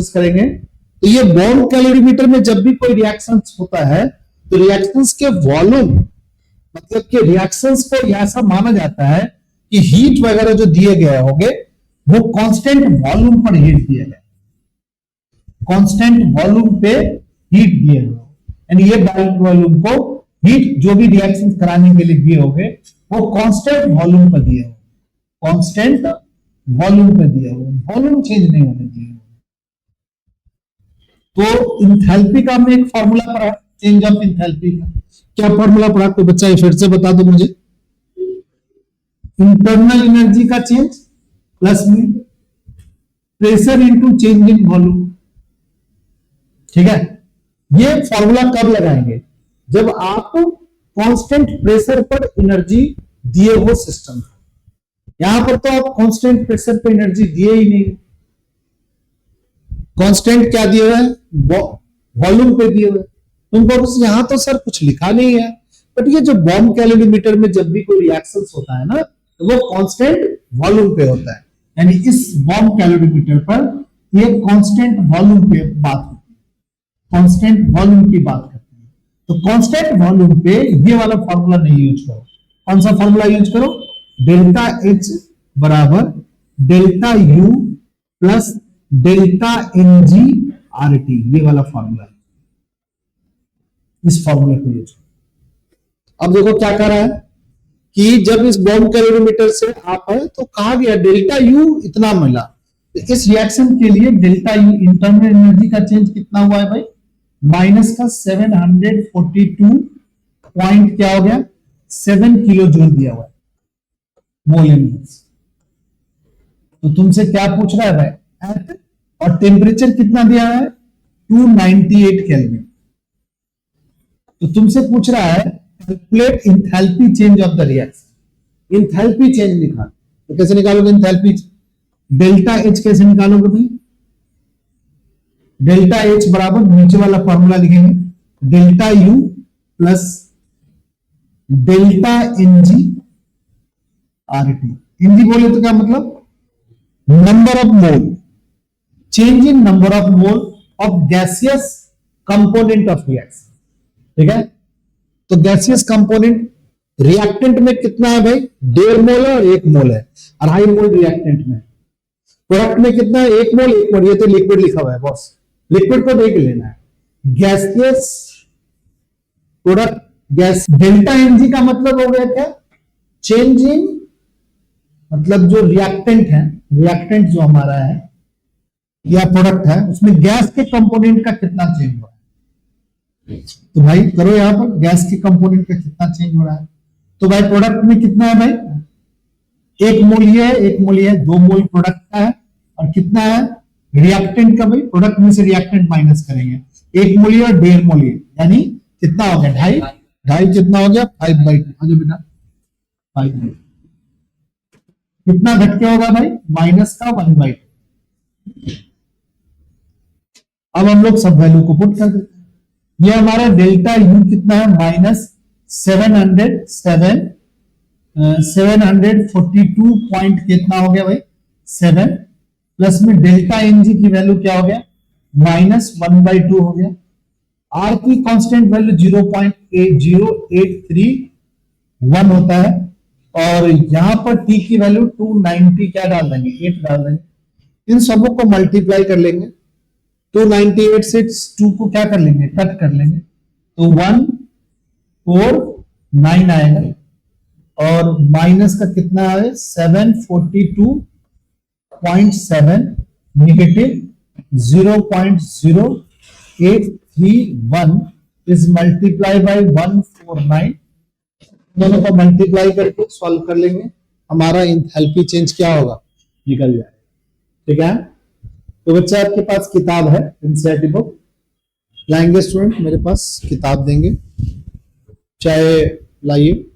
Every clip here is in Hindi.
करेंगे। तो ये बॉन्ड कैलोरीमीटर में जब भी कोई रिएक्शन होता है तो रिएक्शंस के वॉल्यूम, मतलब कि रिएक्शंस को ऐसा माना जाता है कि हीट वगैरह जो दिए गए होंगे वो कांस्टेंट वॉल्यूम पर हीट दिया गया, कांस्टेंट वॉल्यूम पे हीट दिए हुए, यानी ये डायरेक्ट वॉल्यूम को हीट जो भी रिएक्शन कराने के लिए दिए होंगे वो कांस्टेंट वॉल्यूम पर दिए होंगे, कांस्टेंट वॉल्यूम पे दिए हुए, वॉल्यूम चेंज नहीं होने दिए। तो इंथैल्पी का हमने एक फॉर्मूला पढ़ा, चेंज ऑफ इंथैल्पी का क्या फॉर्मूला पढ़ा, तो बच्चा ये फिर से बता दो मुझे। इंटरनल एनर्जी का चेंज प्लस में pressure into change in volume. ठीक है, ये फॉर्मूला कब लगाएंगे, जब आप कांस्टेंट प्रेशर पर एनर्जी दिए हो सिस्टम। यहां पर तो आप कांस्टेंट प्रेशर पर एनर्जी दिए ही नहीं, कांस्टेंट क्या दिए हुए हैं, वॉल्यूम पे दिए हुए। तुमको यहां तो सर कुछ लिखा नहीं है, बट ये जो बॉम्ब कैलोरीमीटर में जब भी कोई रिएक्शन होता है ना तो वो कांस्टेंट वॉल्यूम पे होता है, यानी इस बॉम्ब कैलोरीमीटर पर ये कांस्टेंट वॉल्यूम पे बात होती है, कांस्टेंट वॉल्यूम की बात करते हैं। तो कांस्टेंट वॉल्यूम पे ये वाला फॉर्मूला नहीं यूज करो। कौन सा फॉर्मूला यूज करो, डेल्टा एच बराबर delta U plus delta N G R T, ये वाला फॉर्मूला है, इस फॉर्मूले को यूज करो। अब देखो क्या कर रहा है कि जब इस बॉम्ब कैलोरीमीटर से आप है तो कहा गया डेल्टा यू इतना मिला, तो इस रिएक्शन के लिए डेल्टा यू इंटरनल एनर्जी का चेंज कितना हुआ है भाई, माइनस का 742 पॉइंट क्या हो गया 7 किलो जूल दिया हुआ है मोल इनवर्स। तो तुमसे क्या पूछ रहा है भाई, एट और टेम्परेचर कितना दिया है 298 केल्विन। तो तुमसे पूछ रहा है calculate enthalpy change of the reaction, enthalpy change निकाल, तो कैसे निकालोगे इंथैल्पी, डेल्टा एच कैसे निकालोगे भाई, डेल्टा एच बराबर नीचे वाला फॉर्मूला लिखेंगे, delta U plus delta N G R T. N G बोले तो क्या मतलब, number of mole, change in number of mole of gaseous component of reaction. ठीक है, तो गैसियस कंपोनेंट रिएक्टेंट में कितना है भाई, 1.5 मोल है और 1 मोल है, 2.5 मोल रिएक्टेंट में। प्रोडक्ट में कितना है, 1 मोल 1 मोल, ये तो लिक्विड लिखा हुआ है बॉस, लिक्विड को देख लेना है। Gaseous product gas, delta N G का मतलब हो गया क्या, चेंज इन, मतलब जो रिएक्टेंट है, रिएक्टेंट जो हमारा है या प्रोडक्ट है उसमें गैस के कंपोनेंट का कितना चेंज हुआ है। तो भाई करो यहां पर गैस के कंपोनेंट का कितना चेंज हो रहा है, तो भाई प्रोडक्ट में कितना है भाई, 1 मोल ये है, 1 मोल ये है, 2 मोल प्रोडक्ट का है, और कितना है रिएक्टेंट का भाई, प्रोडक्ट में से रिएक्टेंट माइनस करेंगे, 1 मोल ये और 1.5 मोल ये, यानी कितना हो गया, ढाई कितना हो गया 5/2, आ जाओ बेटा 5/2, कितना घट के होगा भाई, माइनस का 1/2। अब हम लोग सब वैल्यू को पुट कर देते हैं, ये हमारा डेल्टा यू कितना है, माइनस 742 पॉइंट कितना हो गया भाई 7, प्लस में डेल्टा एनजी की वैल्यू क्या हो गया, माइनस 1/2 हो गया। आर की कांस्टेंट वैल्यू 0.80831 होता है, और यहां पर टी की वैल्यू 290 क्या डाल देंगे, 8 डाल देंगे। इन सबों को मल्टीप्लाई कर लेंगे, 298 से 2 को क्या कर लेंगे, कट कर लेंगे, तो 149 आएगा, और माइनस का कितना है 742.7 निगेटिव 0.0831 इज मल्टीप्लाई बाय 149, दोनों को मल्टीप्लाई करके सॉल्व कर लेंगे, हमारा इंथैल्पी चेंज क्या होगा, निकल जाएगा। ठीक है, तो बच्चा आपके पास किताब है एनसीईआरटी बुक, लाएंगे स्टूडेंट मेरे पास किताब देंगे, चाहे लाइए।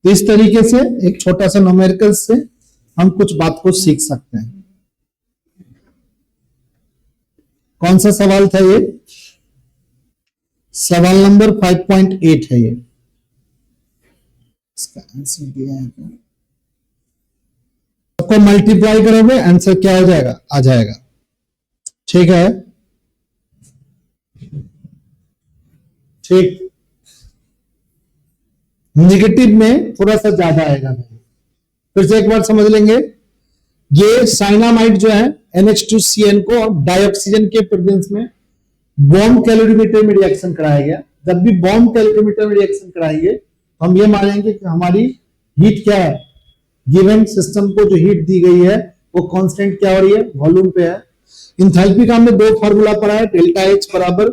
तो इस तरीके से एक छोटा सा न्यूमेरिकल से हम कुछ बात को सीख सकते हैं। कौन सा सवाल था ये, सवाल नंबर 5.8 है ये। इसका आंसर दिया है, सबको मल्टीप्लाई करोगे आंसर क्या हो जाएगा, आ जाएगा। ठीक है, ठीक। निगेटिव में थोड़ा सा ज्यादा आएगा। फिर से एक बार समझ लेंगे, ये साइनामाइड जो है NH2Cn को डाइऑक्सीजन के प्रेजेंस में बॉम्ब कैलोरीमीटर में रिएक्शन कराया गया। जब भी बॉम्ब कैलोरीमीटर में रिएक्शन कराएंगे तो हम ये मानेंगे कि हमारी हीट क्या है, गिवन सिस्टम को जो हीट दी गई है वो कांस्टेंट क्या हो रही है, वॉल्यूम पे है। इंथैल्पी का हमने दो फार्मूला पढ़ा है, डेल्टा H बराबर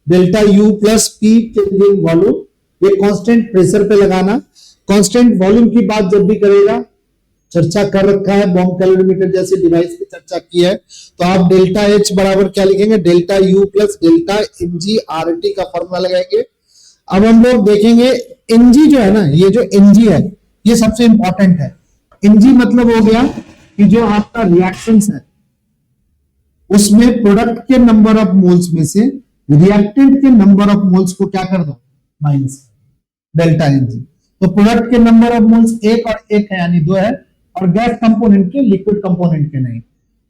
delta U plus P change in volume. ये कांस्टेंट प्रेशर पे लगाना, कांस्टेंट वॉल्यूम की बात जब भी करेगा, चर्चा कर रखा है बॉम्ब कैलोरीमीटर जैसे डिवाइस की चर्चा की है, तो आप डेल्टा H बराबर क्या लिखेंगे, delta U plus delta mg/RT का फॉर्मूला लगाएंगे। अब हम लोग देखेंगे Mg जो है ना, ये जो Mg है ये सबसे इंपॉर्टेंट है। Mg मतलब हो गया कि जो आपका रिएक्शंस है उसमें प्रोडक्ट के नंबर ऑफ मोल्स में से रिएक्टेंट के नंबर ऑफ मोल्स को क्या कर दो, माइनस डेल्टा Mg। तो प्रोडक्ट के नंबर ऑफ मोल्स एक और एक है यानी दो है, और गैस कंपोनेंट के लिक्विड कंपोनेंट के नहीं।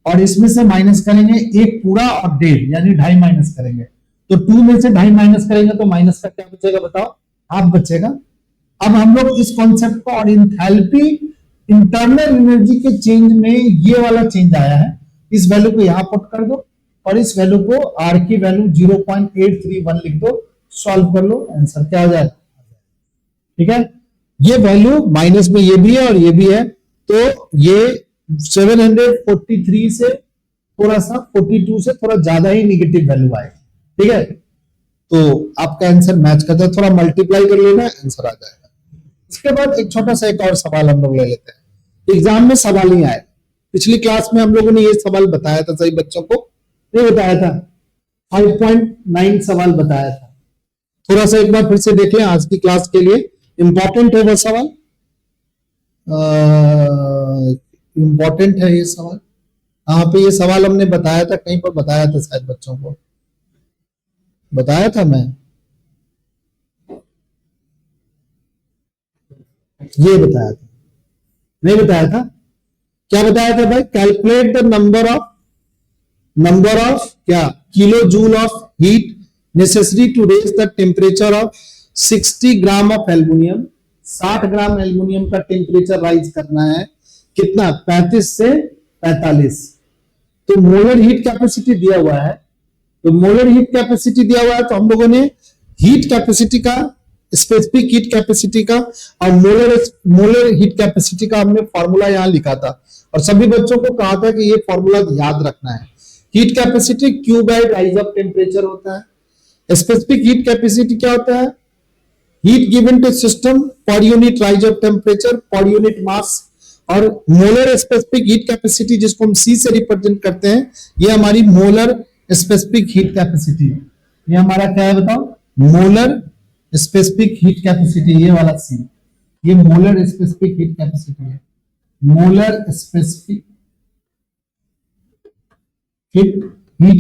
और इसमें से माइनस करेंगे एक पूरा और 1.5 यानी 2.5 माइनस करेंगे, तो 2 में से 2.5 माइनस करेंगे तो माइनस का क्या बचेगा बताओ, हाफ बचेगा। अब हम लोग इस कॉन्सेप्ट को और इंथैल्पी इंटरनल एनर्जी के चेंज में ये वाला चेंज आया है, इस वैल्यू को यहां पुट कर दो और इस वैल्यू को R की वैल्यू 0.831 लिख दो, सॉल्व कर लो, आंसर क्या हो जाएगा। ठीक है, ये वैल्यू माइनस में ये भी है और ये भी है, तो ये 743 से थोड़ा सा 42 से थोड़ा ज्यादा ही निगेटिव वैल्यू आएगा। ठीक है, तो आपका आंसर मैच करता है, थोड़ा मल्टीप्लाई कर लेना, आंसर आ जाएगा। इसके बाद एक छोटा सा एक और सवाल हम लोग ले लेते हैं, एग्जाम में सवाल नहीं आया। पिछली क्लास में हम लोगों ने ये सवाल बताया था, सही बच्चों को नहीं बताया था, 5.9 सवाल बताया था। थोड़ा सा एक बार फिर से देख लें, आज की क्लास के लिए इंपॉर्टेंट है वो सवाल, इंपॉर्टेंट है ये सवाल। यहाँ पे ये सवाल हमने बताया था, कहीं पर बताया था, शायद बच्चों को बताया था मैं, ये बताया था, नहीं बताया था, क्या बताया था भाई, कैलकुलेट द नंबर ऑफ क्या, kilo joule of heat necessary to raise the temperature of 60 gram of aluminium. 60 gram aluminium का टेम्परेचर राइज करना है, कितना, 35 से 45। तो मोलर हीट कैपेसिटी दिया हुआ है, तो मोलर हीट कैपेसिटी दिया हुआ है, तो हम लोगों ने हीट कैपेसिटी का, स्पेसिफिक हीट कैपेसिटी का और मोलर हीट कैपेसिटी का हमने फॉर्मूला यहां लिखा था, और सभी बच्चों को कहा था कि ये फॉर्मूला याद रखना है। Heat capacity Q by rise of temperature होता है। स्पेसिफिक हीट कैपेसिटी क्या होता है, heat given to system per unit rise of temperature per unit mass. और मोलर स्पेसिफिक हीट कैपेसिटी जिसको हम C से रिप्रेजेंट करते हैं, ये हमारी मोलर स्पेसिफिक हीट कैपेसिटी है। ये हमारा क्या है बताओ, मोलर स्पेसिफिक हीट कैपेसिटी, ये वाला C, ये मोलर स्पेसिफिक हीट कैपेसिटी है, molar specific heat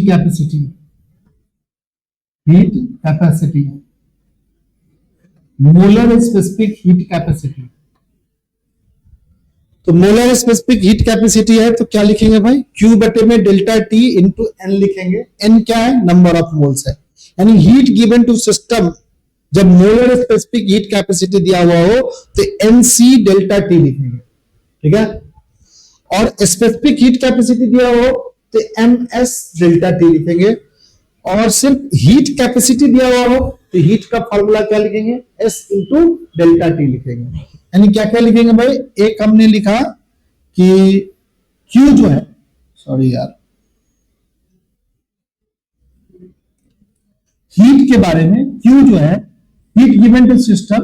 capacity, heat capacity, molar specific heat capacity. तो मोलर स्पेसिफिक हीट कैपेसिटी है तो क्या लिखेंगे भाई, Q बटे में डेल्टा T इंटू N लिखेंगे। N क्या है, नंबर ऑफ मोल्स है, यानी हीट गिवन टू सिस्टम, जब मोलर स्पेसिफिक हीट कैपेसिटी दिया हुआ हो तो NC डेल्टा T लिखेंगे। ठीक है, और स्पेसिफिक हीट कैपेसिटी दिया हो तो MS डेल्टा T लिखेंगे, और सिर्फ हीट कैपेसिटी दिया हुआ हो तो हीट का फॉर्मूला क्या लिखेंगे, S इंटू डेल्टा T लिखेंगे। यानी क्या क्या लिखेंगे भाई, एक हमने लिखा कि Q जो है, सॉरी यार, हीट के बारे में, Q जो है heat given to system,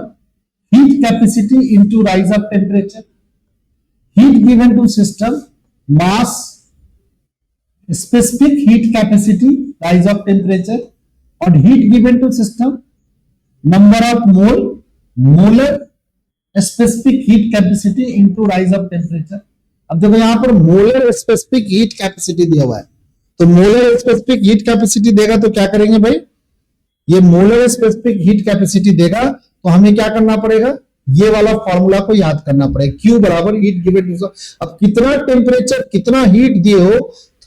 heat capacity into rise of temperature, heat given to system, mass, specific heat capacity rise of temperature, और heat given to system, number of mole, molar specific heat capacity into rise of temperature. अब देखो यहां पर मोलर स्पेसिफिक हीट कैपेसिटी दिया हुआ है, तो मोलर स्पेसिफिक हीट कैपेसिटी देगा तो क्या करेंगे भाई, ये मोलर स्पेसिफिक हीट कैपेसिटी देगा तो हमें क्या करना पड़ेगा, ये वाला फॉर्मूला को याद करना पड़ेगा, Q बराबर हीट गिवन टू। अब कितना टेम्परेचर, कितना हीट दिए हो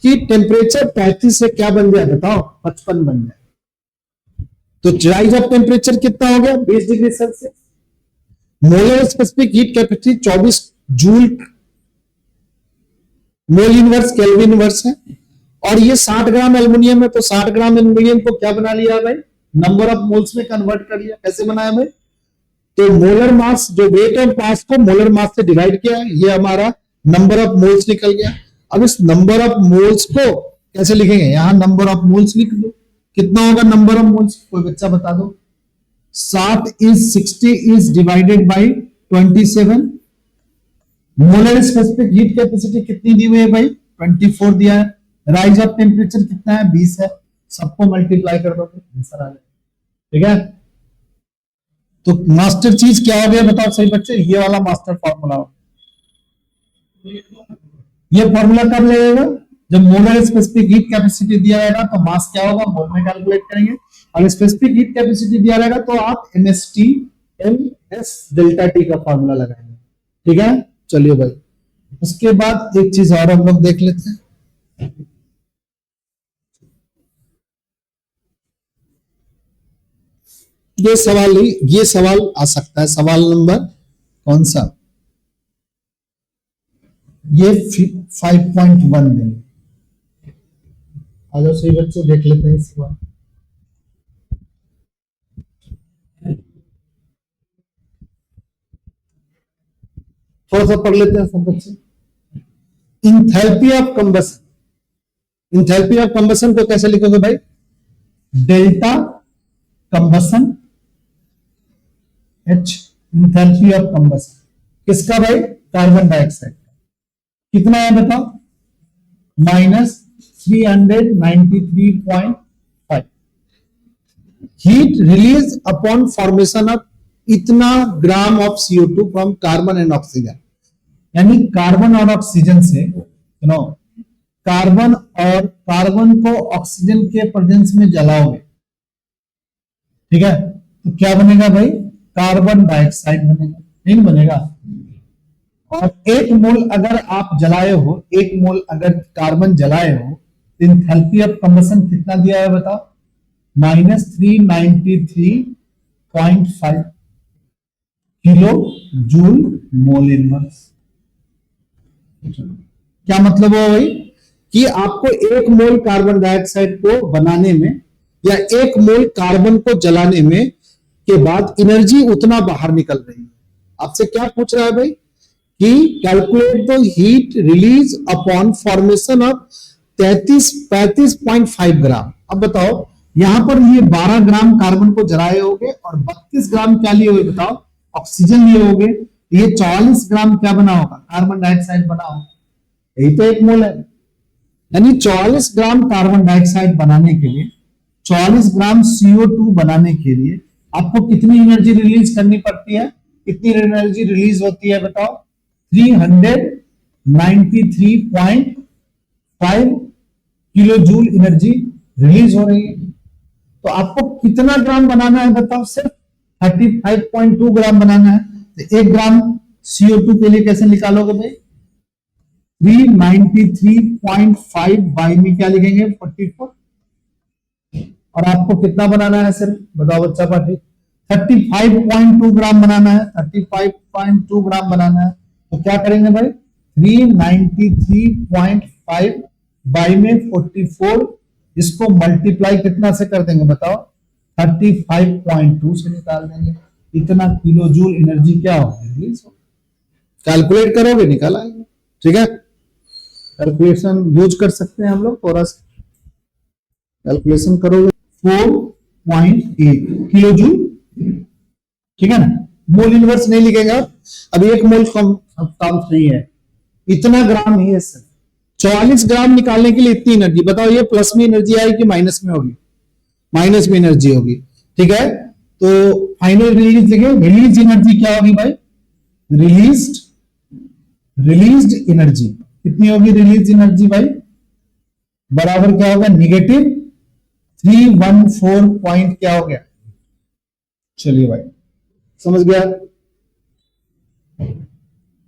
कि टेम्परेचर 35 से क्या बन जाए बताओ, 55 बन जाए। तो राइज ऑफ टेम्परेचर कितना हो गया, 20 degree Celsius. Molar specific heat capacity 24 joule mole inverse kelvin inverse है। और ये 60 ग्राम एल्युमिनियम है, तो 60 ग्राम एल्युमिनियम को क्या बना लिया भाई, नंबर ऑफ मोल्स में कन्वर्ट कर लिया। कैसे बनाया भाई, तो मोलर मास, जो वेट ऑफ मास को मोलर मास से डिवाइड किया, ये हमारा नंबर ऑफ मोल्स निकल गया। अब इस नंबर ऑफ मोल्स को कैसे लिखेंगे, यहां नंबर ऑफ मोल्स लिख दो। कितना होगा नंबर ऑफ मोल्स, कोई बच्चा बता दो। 7 is 60 is divided by 27। Molar specific heat capacity कितनी दी हुई है भाई, 24 दिया है। राइज ऑफ टेम्परेचर कितना है, 20 है। सबको मल्टीप्लाई कर दो आंसर आ जाएगा। ठीक है, तो मास्टर चीज क्या हो गया बताओ सही बच्चे, ये वाला मास्टर फॉर्मूला हो। ये फॉर्मूला कब लगेगा, जब मोलर स्पेसिफिक हीट कैपेसिटी दिया रहेगा तो मास क्या होगा मोल में कैलकुलेट करेंगे, और स्पेसिफिक हीट कैपेसिटी दिया रहेगा तो आप एमएसटी एमएस डेल्टा टी का फॉर्मूला लगाएंगे। ठीक है, चलिए भाई, उसके बाद एक चीज और हम लोग देख लेते हैं। ये सवाल आ सकता है, सवाल नंबर कौन सा, ये 5.1 देंगे। आ जाओ सही बच्चों, देख लेते हैं इस सवाल। थोड़ा सा पढ़ लेते हैं सब बच्चे। Enthalpy of combustion, enthalpy of combustion को कैसे लिखोगे भाई, delta combustion H, enthalpy of combustion किसका भाई, कार्बन डाइऑक्साइड। कितना है बताओ, -393.5। Heat release upon formation of इतना gram of CO2 from carbon and oxygen. यानी कार्बन और ऑक्सीजन से, कार्बन को ऑक्सीजन के प्रेजेंस में जलाओगे, ठीक है, तो क्या बनेगा भाई, कार्बन डाइऑक्साइड बनेगा, नहीं बनेगा। और 1 मोल अगर आप जलाए हो, 1 मोल अगर कार्बन जलाए हो, तो एंथैल्पी ऑफ कंबशन कितना दिया है बताओ, -393.5 किलो जूल मोल इनवर्स। क्या मतलब हो भाई, कि आपको 1 मोल कार्बन डाइऑक्साइड को बनाने में या 1 मोल कार्बन को जलाने में के बाद एनर्जी उतना बाहर निकल रही है। आपसे क्या पूछ रहा है भाई, कि calculate the heat release upon formation of 35.5 ग्राम। अब बताओ, यहां पर ये 12 ग्राम कार्बन को जलाए होगे और 32 ग्राम क्या लिए होगे बताओ, ऑक्सीजन लिए होगे। ये 44 ग्राम क्या बना होगा, कार्बन डाइऑक्साइड बना होगा। यही तो 1 मोल है। यानी 44 ग्राम कार्बन डाइऑक्साइड बनाने के लिए, 44 ग्राम CO2 बनाने के लिए आपको कितनी एनर्जी रिलीज करनी पड़ती है, कितनी एनर्जी रिलीज होती है बताओ, 393.5 किलो जूल एनर्जी रिलीज हो रही है। तो आपको कितना ग्राम बनाना है बताओ, सिर्फ 35.2 ग्राम बनाना है। तो 1 ग्राम CO2 के लिए कैसे निकालोगे भाई, 393.5 बाई में क्या लिखेंगे 44, और आपको कितना बनाना है सिर्फ बताओ बच्चा पाठी, 35.2 ग्राम बनाना है, 35.2 ग्राम बनाना है। तो क्या करेंगे भाई, 393.5 बाई में 44, इसको मल्टीप्लाई कितना से कर देंगे बताओ, 35.2 से निकाल देंगे। इतना किलो जूल एनर्जी क्या होगी रिलीज हो, कैलकुलेट करोगे निकाल आएगा। ठीक है, कैलकुलेशन यूज कर सकते हैं हम लोग, थोड़ा सा कैलकुलेशन करोगे 4.8 किलो जूल। ठीक है ना, मोल इनवर्स नहीं लिखेगा अब 1 मोल काम नहीं है, इतना ग्राम ही है सर। 44 ग्राम निकालने के लिए इतनी एनर्जी, बताओ ये प्लस में एनर्जी आएगी कि माइनस में होगी, माइनस में एनर्जी होगी। ठीक है, तो फाइनल रिलीज लिखे, रिलीज एनर्जी क्या होगी भाई, रिलीज्ड एनर्जी कितनी होगी, रिलीज एनर्जी भाई बराबर क्या होगा, -314 पॉइंट क्या हो गया। चलिए भाई समझ गया,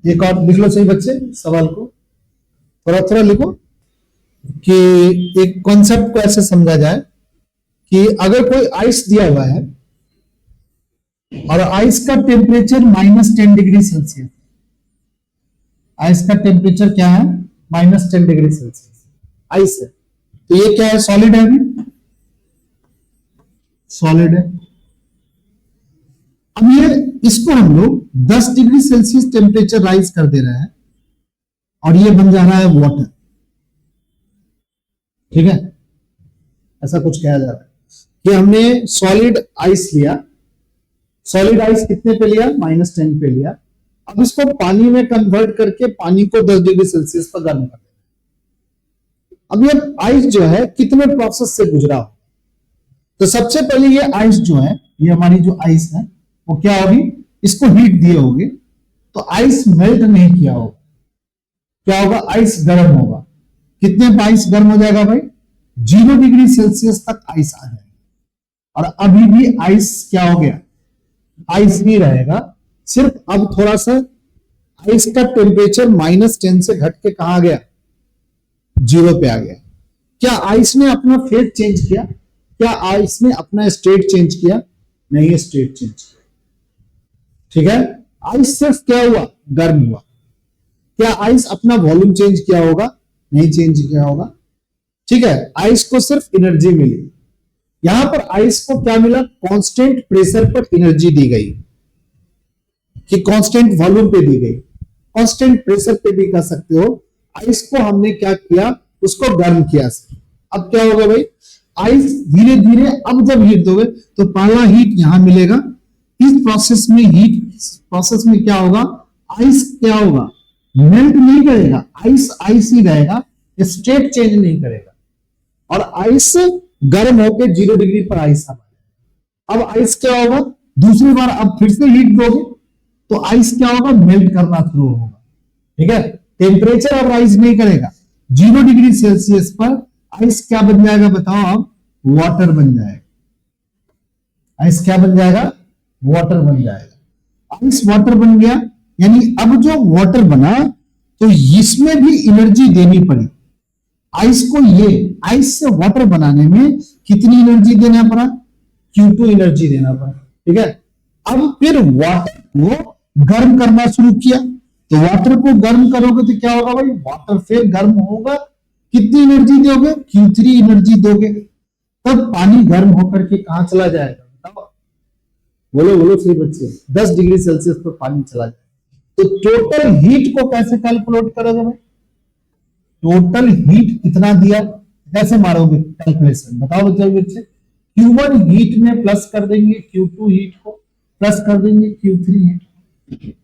एक और लिख लो सही बच्चे सवाल को, थोड़ा थोड़ा लिखो कि एक कॉन्सेप्ट को ऐसे समझा जाए कि अगर कोई आइस दिया हुआ है और आइस का टेम्परेचर -10 डिग्री सेल्सियस, आइस का टेम्परेचर क्या है -10 डिग्री सेल्सियस, आइस है, तो ये क्या है सॉलिड है, अभी सॉलिड है। अब ये इसको हम लोग 10 डिग्री सेल्सियस टेम्परेचर राइज कर दे रहे हैं और ये बन जा रहा है वाटर, ठीक है, ऐसा कुछ कहा जा रहा है कि हमने सॉलिड आइस लिया, सॉलिड आइस कितने पे लिया -10 पे लिया, अब इसको पानी में कन्वर्ट करके पानी को 10 डिग्री सेल्सियस पर गर्म कर देना। अब ये आइस जो है कितने प्रोसेस से गुजरा हो, तो सबसे पहले ये आइस जो है, ये हमारी जो आइस है वो क्या होगी, इसको हीट दिए होगे तो आइस मेल्ट नहीं किया होगा, क्या होगा आइस गर्म होगा। कितने पे आइस गर्म हो जाएगा भाई 0 डिग्री सेल्सियस तक आइस आ जाएगा, और अभी भी आइस क्या हो गया, आइस ही रहेगा, सिर्फ अब थोड़ा सा आइस का टेम्परेचर -10 से घट के कहा गया 0 पे आ गया। क्या आइस ने अपना फेज चेंज किया, क्या आइस ने अपना स्टेट चेंज किया, नहीं स्टेट चेंज किया, ठीक है, आइस सिर्फ क्या हुआ गर्म हुआ। क्या आइस अपना वॉल्यूम चेंज किया होगा, नहीं चेंज किया होगा, ठीक है, आइस को सिर्फ एनर्जी मिली। यहां पर आइस को क्या मिला, कांस्टेंट प्रेशर पर एनर्जी दी गई कि कांस्टेंट वॉल्यूम पे दी गई, कांस्टेंट प्रेशर पे भी कह सकते हो। आइस को हमने क्या किया, उसको गर्म किया। अब क्या होगा भाई, आइस धीरे धीरे अब जब हीट दोगे तो पहला हीट यहां मिलेगा, इस प्रोसेस में हीट प्रोसेस में क्या होगा, आइस क्या होगा मेल्ट नहीं करेगा, आइस आइस ही रहेगा, स्टेट चेंज नहीं करेगा, और आइस गर्म होकर 0 डिग्री पर आइस आ जाएगा। अब आइस क्या होगा, दूसरी बार अब फिर से हीट दोगे तो आइस क्या होगा, मेल्ट करना शुरू होगा, ठीक है, टेम्परेचर अब राइज नहीं करेगा, 0 डिग्री सेल्सियस पर आइस क्या बन जाएगा बताओ, अब वाटर बन जाएगा, आइस क्या बन जाएगा, वाटर बन जाएगा। आइस वाटर बन गया, यानी अब जो वाटर बना तो इसमें भी एनर्जी देनी पड़ी आइस को, ये आइस से वाटर बनाने में कितनी एनर्जी देना पड़ा, Q2 एनर्जी देना पड़ा, ठीक है। अब फिर वाटर को गर्म करना शुरू किया, तो वाटर को गर्म करोगे तो क्या होगा भाई, वाटर फिर गर्म होगा, कितनी एनर्जी दोगे, Q3 एनर्जी दोगे, तब पानी गर्म होकर के कहां चला जाएगा बताओ, बोलो बोलो सही बच्चे, 10 डिग्री सेल्सियस पर पानी चला जाएगा। तो टोटल हीट को कैसे कैलकुलेट करोगे भाई, टोटल हीट कितना दिया, कैसे मारोगे कैलकुलेशन बताओ बच्चे, Q1 हीट में प्लस कर देंगे, Q2 हीट को प्लस कर देंगे, Q3 हीट।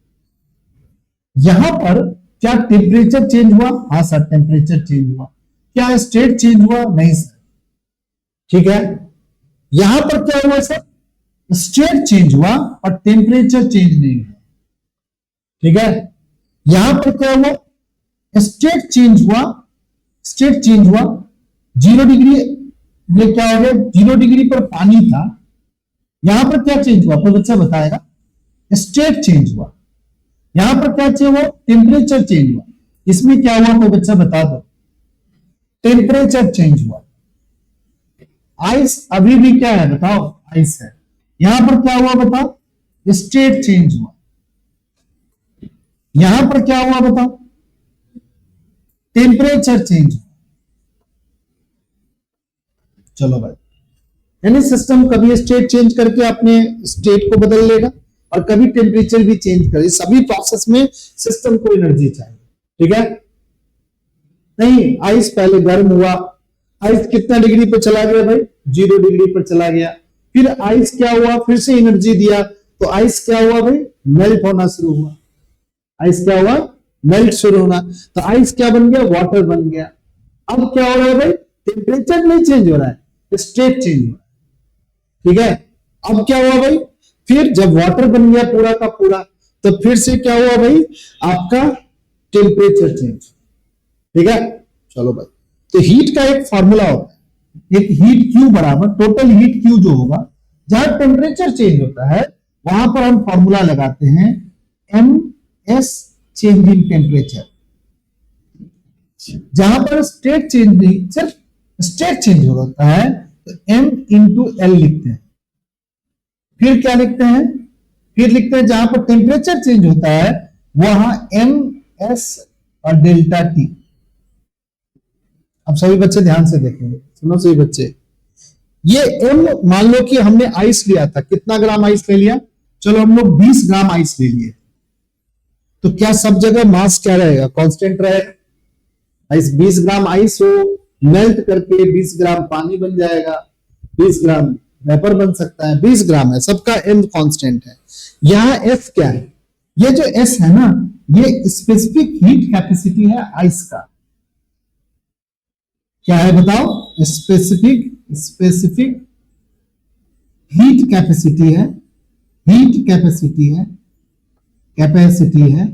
यहां पर क्या टेम्परेचर चेंज हुआ, हाँ सर टेम्परेचर चेंज हुआ, क्या स्टेट चेंज हुआ, नहीं सर, ठीक है। यहां पर क्या हुआ सर, स्टेट चेंज हुआ और टेम्परेचर चेंज नहीं हुआ, ठीक है। यहां पर क्या हुआ, स्टेट चेंज हुआ, स्टेट चेंज हुआ, 0 डिग्री, ये क्या हो गया 0 डिग्री पर पानी था, यहां पर क्या चेंज हुआ, कोई बच्चा बताएगा, स्टेट चेंज हुआ। यहां पर क्या चेंज हुआ, टेम्परेचर चेंज हुआ, इसमें क्या हुआ कोई बच्चा बता दो, टेम्परेचर चेंज हुआ। आइस अभी भी क्या है बताओ, आइस है, यहां पर क्या हुआ बताओ, स्टेट चेंज हुआ। यहां पर क्या हुआ बताओ, टेम्परेचर चेंज हुआ। चलो भाई, यानी सिस्टम कभी स्टेट चेंज करके अपने स्टेट को बदल लेगा और कभी टेम्परेचर भी चेंज करे, सभी प्रोसेस में सिस्टम को एनर्जी चाहिए, ठीक है। नहीं, आइस पहले गर्म हुआ, आइस कितना डिग्री पर चला गया भाई, 0 डिग्री पर चला गया, फिर आइस क्या हुआ, फिर से एनर्जी दिया, तो आइस क्या हुआ भाई, मेल्ट होना शुरू हुआ, आइस क्या हुआ, मेल्ट शुरू होना, तो आइस क्या बन गया, वाटर बन गया। अब क्या हो रहा है भाई, टेम्परेचर नहीं चेंज हो रहा है, स्टेट चेंज हो रहा है, ठीक है। अब क्या हुआ भाई, फिर जब वाटर बन गया पूरा का पूरा, तो फिर से क्या हुआ भाई, आपका टेम्परेचर चेंज, ठीक है। चलो भाई, तो हीट का एक फॉर्मूला होता है, एक हीट Q बराबर टोटल हीट Q जो होगा, जहां टेम्परेचर चेंज होता है वहां पर हम फॉर्मूला लगाते हैं MS चेंज इन टेम्परेचर। जहां पर स्टेट चेंज नहीं, सिर्फ स्टेट चेंज हो रहा है तो m इंटू एल लिखते हैं। फिर क्या लिखते हैं, फिर लिखते हैं जहां पर टेम्परेचर चेंज होता है वहां एम एस और डेल्टा टी। अब सभी बच्चे ध्यान से देखेंगे, सुनो सभी बच्चे, ये एम मान लो कि हमने आइस लिया था, कितना ग्राम आइस ले लिया, चलो हम लोग 20 ग्राम आइस ले लिए, तो क्या सब जगह मास क्या रहेगा, कांस्टेंट रहेगा। आइस 20 ग्राम आइस हो, मेल्ट करके 20 ग्राम पानी बन जाएगा, 20 ग्राम वेपर बन सकता है, 20 ग्राम है, सबका एम कांस्टेंट है। यहां एफ क्या है, ये जो एस है ना, ये स्पेसिफिक हीट कैपेसिटी है आइस का। क्या है बताओ, स्पेसिफिक हीट कैपेसिटी है, हीट कैपेसिटी है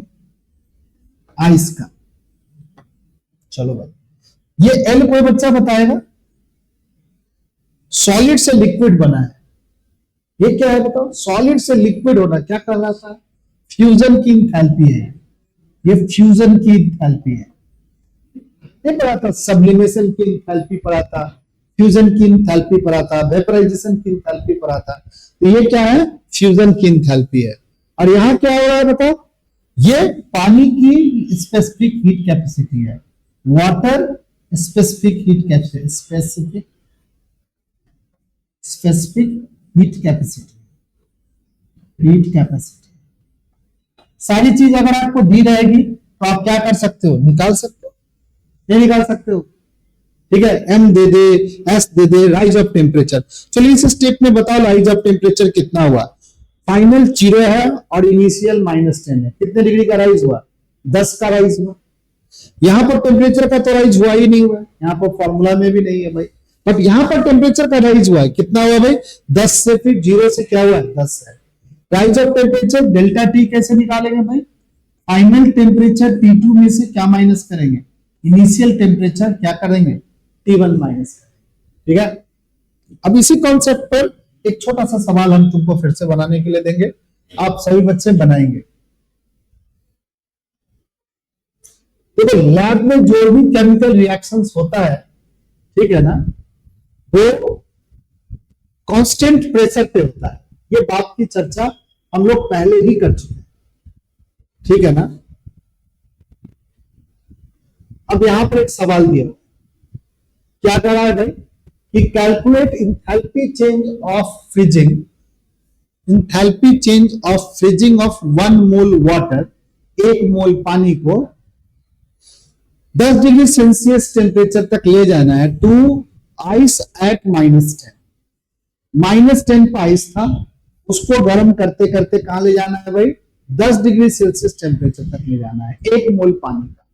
आइस का। चलो भाई, ये एल कोई बच्चा बताएगा। सॉलिड से लिक्विड बना है, ये क्या है बताओ, सॉलिड से लिक्विड होना क्या कहलाता है, फ्यूजन की इंथैल्पी है, ये फ्यूजन की इंथैल्पी है। ये पढ़ा था, सब्लिमेशन की इंथैल्पी पढ़ा था, फ्यूजन की इंथैल्पी पढ़ा था, वेपराइजेशन की इंथैल्पी पढ़ा था। तो ये क्या है, फ्यूजन की इंथैल्पी है। और यहां क्या हो रहा है बताओ, ये पानी की स्पेसिफिक हीट कैपेसिटी है, water specific heat capacity, specific heat capacity. सारी चीज अगर आपको दी रहेगी तो आप क्या कर सकते हो, निकाल सकते हो, ये निकाल सकते हो, ठीक है। एम दे दे, एस दे दे, राइज ऑफ टेम्परेचर। चलिए इस स्टेप में बताओ राइज ऑफ टेम्परेचर कितना हुआ। फाइनल 0 है और इनिशियल -10 है, कितने डिग्री का राइज हुआ, 10 का राइज हुआ। यहां पर टेम्परेचर का तो राइज हुआ ही नहीं हुआ, यहां पर फॉर्मूला में भी नहीं है भाई, बट यहां पर टेम्परेचर का राइज हुआ है, कितना हुआ भाई, 10 से, फिर 0 से क्या हुआ, 10 है। Rise of temperature delta T कैसे निकालेंगे भाई, फाइनल टेम्परेचर T2 में से क्या माइनस करेंगे, इनिशियल टेम्परेचर क्या करेंगे, T1 माइनस करेंगे, ठीक है। अब इसी कॉन्सेप्ट पर एक छोटा सा सवाल हम तुमको फिर से बनाने के लिए देंगे, आप सभी बच्चे बनाएंगे। देखो लैब में जो भी केमिकल रिएक्शंस होता है, ठीक है ना, वो कांस्टेंट प्रेशर पे होता है, ये बात की चर्चा हम लोग पहले ही कर चुके हैं, ठीक है ना। अब यहां पर एक सवाल दिया, क्या कर रहा है भाई कि calculate enthalpy change of freezing of 1 mole water, 1 मोल पानी को 10 डिग्री सेल्सियस टेम्परेचर तक ले जाना है टू आइस एट -10। -10 पर आइस था, उसको गर्म करते करते कहां ले जाना है भाई, 10 डिग्री सेल्सियस टेम्परेचर तक ले जाना है 1 मोल पानी का।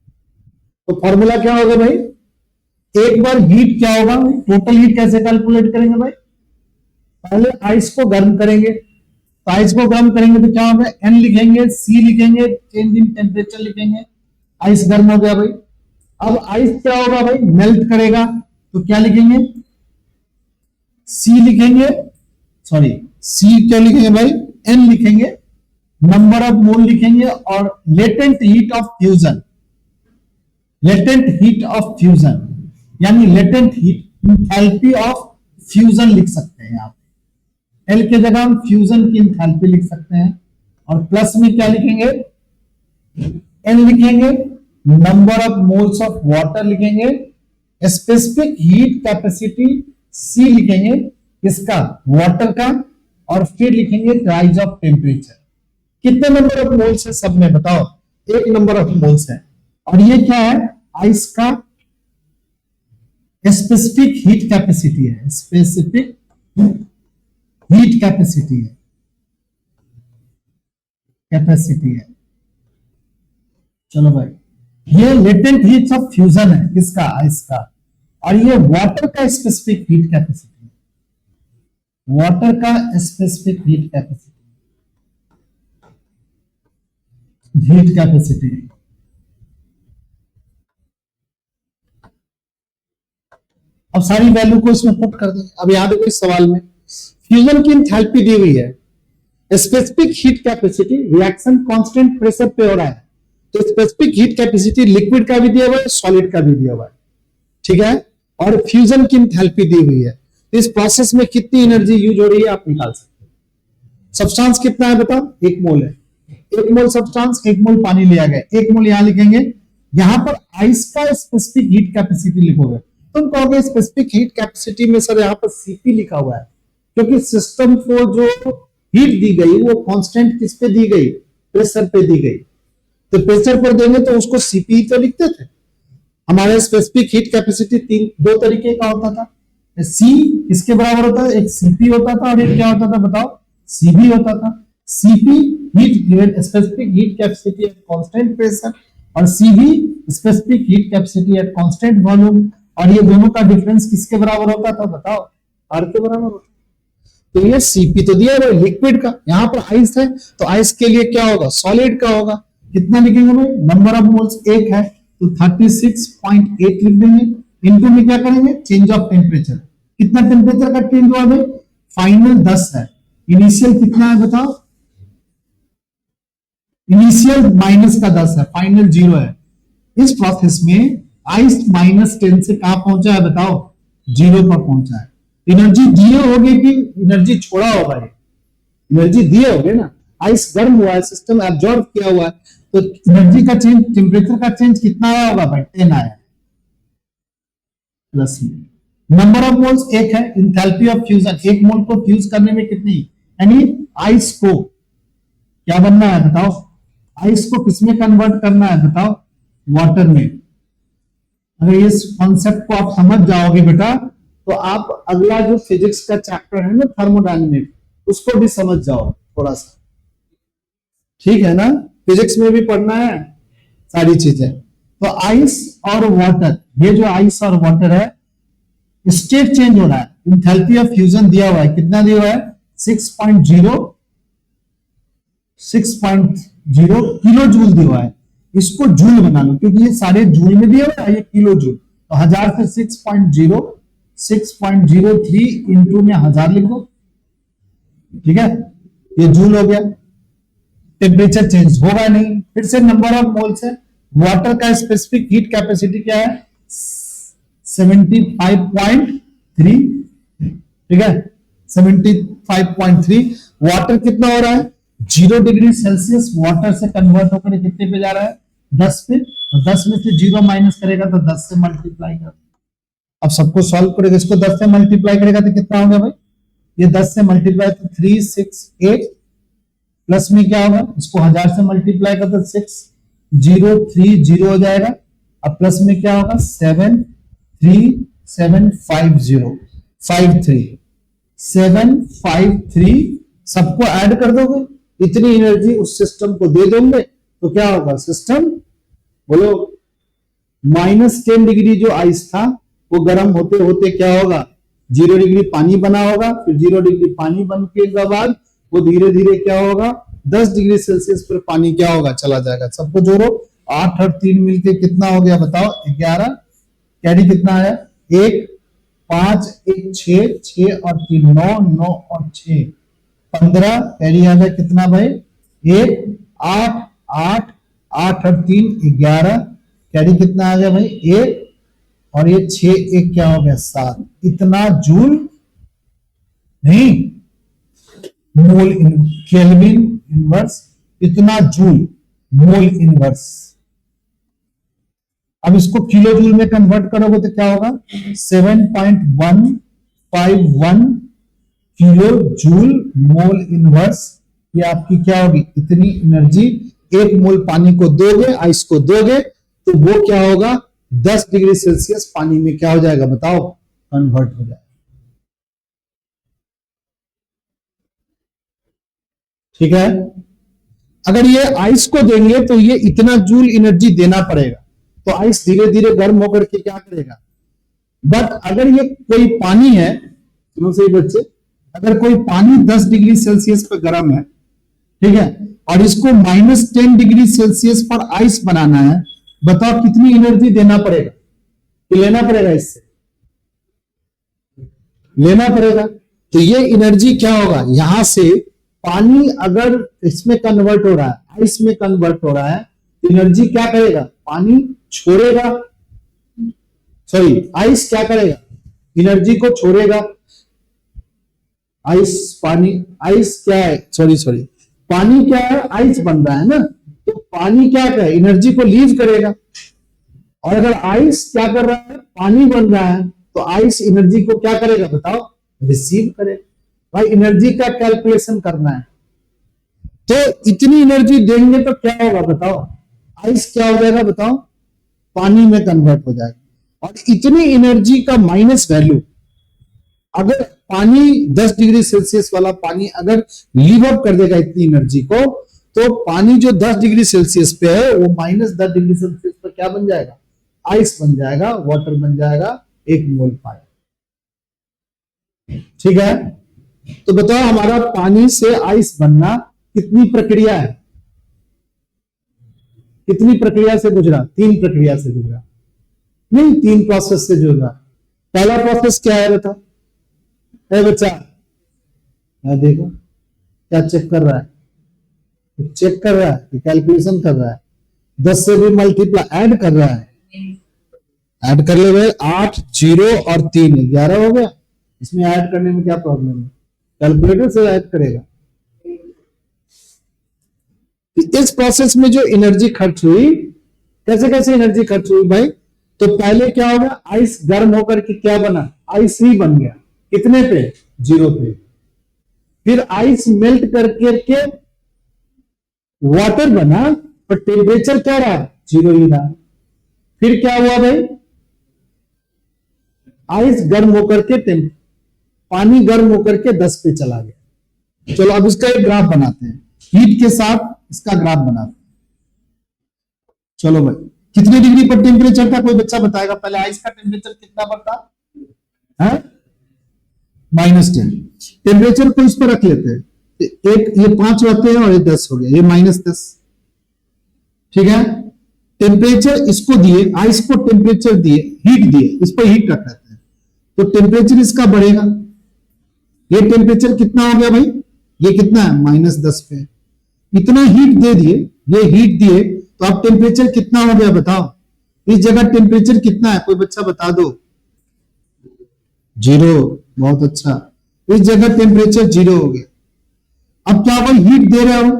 तो फॉर्मूला क्या होगा भाई, एक बार हीट क्या होगा, टोटल हीट कैसे कैलकुलेट करेंगे भाई, पहले आइस को गर्म करेंगे, तो आइस को गर्म करेंगे तो क्या होगा, एन लिखेंगे, सी लिखेंगे, चेंज इन टेम्परेचर लिखेंगे, आइस गर्म हो गया भाई। अब आइस क्या होगा भाई, मेल्ट करेगा, तो क्या लिखेंगे, सी लिखेंगे, सॉरी सी क्या लिखेंगे भाई, एन लिखेंगे, नंबर ऑफ मोल लिखेंगे, और लेटेंट हीट ऑफ फ्यूजन, यानी latent heat enthalpy of fusion लिख सकते हैं आप, एल के जगह हम फ्यूजन की इंथैल्पी लिख सकते हैं, और प्लस में क्या लिखेंगे, एन लिखेंगे, number of moles of water लिखेंगे, स्पेसिफिक हीट कैपेसिटी सी लिखेंगे, इसका वाटर का, और फिर लिखेंगे राइज ऑफ टेम्परेचर। कितने नंबर ऑफ मोल्स है सब में बताओ, 1 नंबर ऑफ मोल्स है, और ये क्या है, आइस का स्पेसिफिक हीट कैपेसिटी है, स्पेसिफिक हीट कैपेसिटी है। चलो भाई, ये लेटेंट हीट ऑफ फ्यूजन है किसका, आइस का, और ये वाटर का स्पेसिफिक हीट कैपेसिटी है, वाटर का स्पेसिफिक हीट कैपेसिटी। अब सारी वैल्यू को इसमें पुट कर दें। अब याद है इस सवाल में फ्यूजन की एंथैल्पी दी हुई है, specific heat capacity, reaction constant pressure पे हो रहा है, तो स्पेसिफिक हीट कैपेसिटी लिक्विड का भी दिया हुआ है, सॉलिड का भी दिया हुआ है, ठीक है। और फ्यूजन की एंथैल्पी दी हुई है। इस प्रोसेस में कितनी एनर्जी यूज हो रही है आप निकाल सकते हैं। सब्सटेंस कितना है बताओ, 1 मोल है। 1 मोल सब्सटेंस, 1 मोल पानी लिया गया, 1 मोल यहां लिखेंगे। यहां पर आइस का स्पेसिफिक हीट कैपेसिटी लिखोगे, तुम कहोगे स्पेसिफिक हीट कैपेसिटी में सर यहां पर सीपी लिखा हुआ है, क्योंकि सिस्टम को जो हीट दी गई वो कांस्टेंट किस पे दी गई, प्रेशर पे दी गई। तो प्रेशर पर देंगे तो उसको सीपी तो लिखते थे। हमारे स्पेसिफिक हीट कैपेसिटी दो तरीके का होता था। सी इसके बराबर होता है, एक सीपी होता था और एक क्या होता था बताओ, सीबी होता था। CP heat given specific heat capacity at constant pressure, और CB specific heat capacity at constant volume. और ये दोनों का डिफरेंस किसके बराबर होता था बताओ, आर के बराबर होता। तो ये सीपी तो दिया है लिक्विड का, यहां पर आइस है तो आइस के लिए क्या होगा, सॉलिड का होगा। कितना लिखेंगे भाई, नंबर ऑफ मोल्स 1 है तो 36.8 लिख देंगे। इनटू में क्या करेंगे, चेंज ऑफ टेम्परेचर, कितना टेम्परेचर का चेंज हुआ भाई, फाइनल 10 है, इनिशियल कितना है बताओ, इनिशियल माइनस का 10 है, फाइनल 0 है। इस प्रोसेस में आइस -10 से कहां पहुंचा है बताओ, 0 पर पहुंचा है। एनर्जी दिए होगे कि एनर्जी छोड़ा होगा, एनर्जी दिए होगे ना, आइस गर्म हुआ है, सिस्टम एब्जॉर्ब किया हुआ है, तो एनर्जी का चेंज, टेम्परेचर का चेंज कितना आया होगा भाई, 10 आया। प्लस नंबर ऑफ मोल्स 1 है, इंथैल्पी ऑफ फ्यूजन 1 मोल को फ्यूज करने में कितनी, यानी आइस को क्या बनना है बताओ, आइस को किसमें कन्वर्ट करना है बताओ, वाटर में। अगर इस कॉन्सेप्ट को आप समझ जाओगे बेटा तो आप अगला जो फिजिक्स का चैप्टर है ना थर्मोडायनेमिक, उसको भी समझ जाओ थोड़ा सा, ठीक है ना। फिजिक्स में भी पढ़ना है सारी चीजें। तो आइस और वाटर, ये जो आइस और वाटर है स्टेट चेंज हो रहा है, इंथैल्पी ऑफ फ्यूजन दिया हुआ है, कितना दिया हुआ है 6.0 किलो जूल दिया हुआ है। इसको जूल बना लो क्योंकि ये सारे जूल में दिया हुआ है, ये किलो जूल, तो 1000 से 6.03 इंटू में 1000 लिख दो, ठीक है, ये जूल हो गया। टेम्परेचर चेंज होगा नहीं। फिर से नंबर ऑफ मोल्स है, वाटर का स्पेसिफिक हीट कैपेसिटी क्या है 75.3, ठीक है 75.3। वाटर कितना हो रहा है 0 डिग्री सेल्सियस, वाटर से कन्वर्ट होकर कितने पे जा रहा है 10 पे, तो 10 में से 0 माइनस करेगा तो 10 से मल्टीप्लाई कर। अब सबको सॉल्व करेगा, इसको 10 से मल्टीप्लाई करेगा तो कितना होगा भाई, ये 10 से मल्टीप्लाई तो 368, प्लस में क्या होगा, इसको 1000 से मल्टीप्लाई कर तो 6030 हो जाएगा। अब प्लस में क्या होगा 73753 सबको ऐड कर दोगे, इतनी एनर्जी उस सिस्टम को दे दोगे तो क्या होगा, सिस्टम बोलो -10 डिग्री जो आइस था वो गर्म होते होते क्या होगा 0 डिग्री पानी बना होगा, फिर 0 डिग्री पानी बन के बाद वो धीरे धीरे क्या होगा 10 डिग्री सेल्सियस पर पानी क्या होगा चला जाएगा। सबको जोड़ो, 8 और 3 मिलके कितना हो गया बताओ 11, कैरी कितना है 1 5 1 6 6 और 3 9 9 और 6 15, कैरी आ गया कितना भाई 1 8 8 8 और 3 11, कैरी कितना आ गया भाई 1 और ये 6 1 क्या हो गया 7, इतना जूल नहीं मोल इन केल्विन इनवर्स, इतना जूल मोल इनवर्स। अब इसको किलो जूल में कन्वर्ट करोगे तो क्या होगा 7.151 किलो जूल मोल इनवर्स। ये आपकी क्या होगी, इतनी एनर्जी 1 मोल पानी को दोगे, आइस को दोगे तो वो क्या होगा 10 डिग्री सेल्सियस पानी में क्या हो जाएगा बताओ कन्वर्ट हो जाएगा, ठीक है। अगर ये आइस को देंगे तो ये इतना जूल एनर्जी देना पड़ेगा, तो आइस धीरे धीरे गर्म होकर के क्या करेगा। बट अगर ये कोई पानी है, सुनो सही बच्चे, अगर कोई पानी 10 डिग्री सेल्सियस पर गर्म है, ठीक है, और इसको -10 डिग्री सेल्सियस पर आइस बनाना है, बताओ कितनी एनर्जी देना पड़ेगा, कि लेना पड़ेगा, इससे लेना पड़ेगा। तो ये एनर्जी क्या होगा, यहां से पानी अगर इसमें कन्वर्ट हो रहा है, आइस में कन्वर्ट हो रहा है, एनर्जी क्या करेगा, पानी छोड़ेगा, सॉरी आइस क्या करेगा, एनर्जी को छोड़ेगा। आइस पानी, आइस क्या है, सॉरी पानी क्या है, आइस बन रहा है ना, तो पानी क्या है, एनर्जी को लीव करेगा। और अगर आइस क्या कर रहा है, पानी बन रहा है, तो आइस एनर्जी को क्या करेगा बताओ, रिसीव करेगा। भाई एनर्जी का कैलकुलेशन करना है, तो इतनी एनर्जी देंगे तो क्या होगा बताओ, आइस क्या हो जाएगा बताओ, पानी में कन्वर्ट हो जाएगा। और इतनी एनर्जी का माइनस वैल्यू, अगर पानी 10 डिग्री सेल्सियस वाला पानी अगर लीव अप कर देगा इतनी एनर्जी को, तो पानी जो 10 डिग्री सेल्सियस पे है वो -10 डिग्री सेल्सियस पर क्या बन जाएगा, आइस बन जाएगा, वाटर बन जाएगा, 1 मोल पानी। ठीक है, तो बताओ हमारा पानी से आइस बनना कितनी प्रक्रिया है, कितनी प्रक्रिया से गुजरा, 3 प्रक्रिया से गुजरा, नहीं 3 प्रोसेस से गुजरा। पहला प्रोसेस क्या है बता, है बच्चा, देखो क्या चेक कर रहा है, चेक कर रहा है, कैलकुलेशन कर रहा है, 10 से भी मल्टीप्लाई ऐड कर रहा है, ऐड कर ले भाई, 8 0 और 3 11 हो गया। इसमें ऐड करने में क्या प्रॉब्लम है, कैलकुलेटर से ऐड करेगा। इस प्रोसेस में जो एनर्जी खर्च हुई, कैसे कैसे एनर्जी खर्च हुई भाई, तो पहले क्या होगा, आइस गर्म होकर के क्या बना, आइस ही बन गया, कितने पे, 0 पे। फिर आइस मेल्ट करके वाटर बना, पर टेम्परेचर क्या रहा, 0 ही रहा। फिर क्या हुआ भाई, आइस गर्म होकर के पानी गर्म होकर के 10 पे चला गया। चलो अब इसका एक ग्राफ बनाते हैं, हीट के साथ इसका ग्राफ बनाते हैं। चलो भाई, कितने डिग्री पर टेम्परेचर था, कोई बच्चा बताएगा, पहले आइस का टेम्परेचर कितना पर था, -10। टेम्परेचर को इस पर रख लेते हैं, एक ये 5 रहते हैं और ये 10 हो गया, ये -10। ठीक है, टेम्परेचर इसको दिए, आइस को टेम्परेचर दिए, हीट दिए, इस पर हीट रख लेते हैं, तो टेम्परेचर इसका बढ़ेगा। ये टेम्परेचर कितना हो गया भाई, ये कितना है, -10 पे। इतना हीट दे दिए, ये हीट दिए, तो अब टेम्परेचर कितना हो गया बताओ, इस जगह टेम्परेचर कितना है, कोई बच्चा बता दो, 0। बहुत अच्छा, इस जगह टेम्परेचर 0 हो गया। अब क्या भाई हीट दे रहे हो,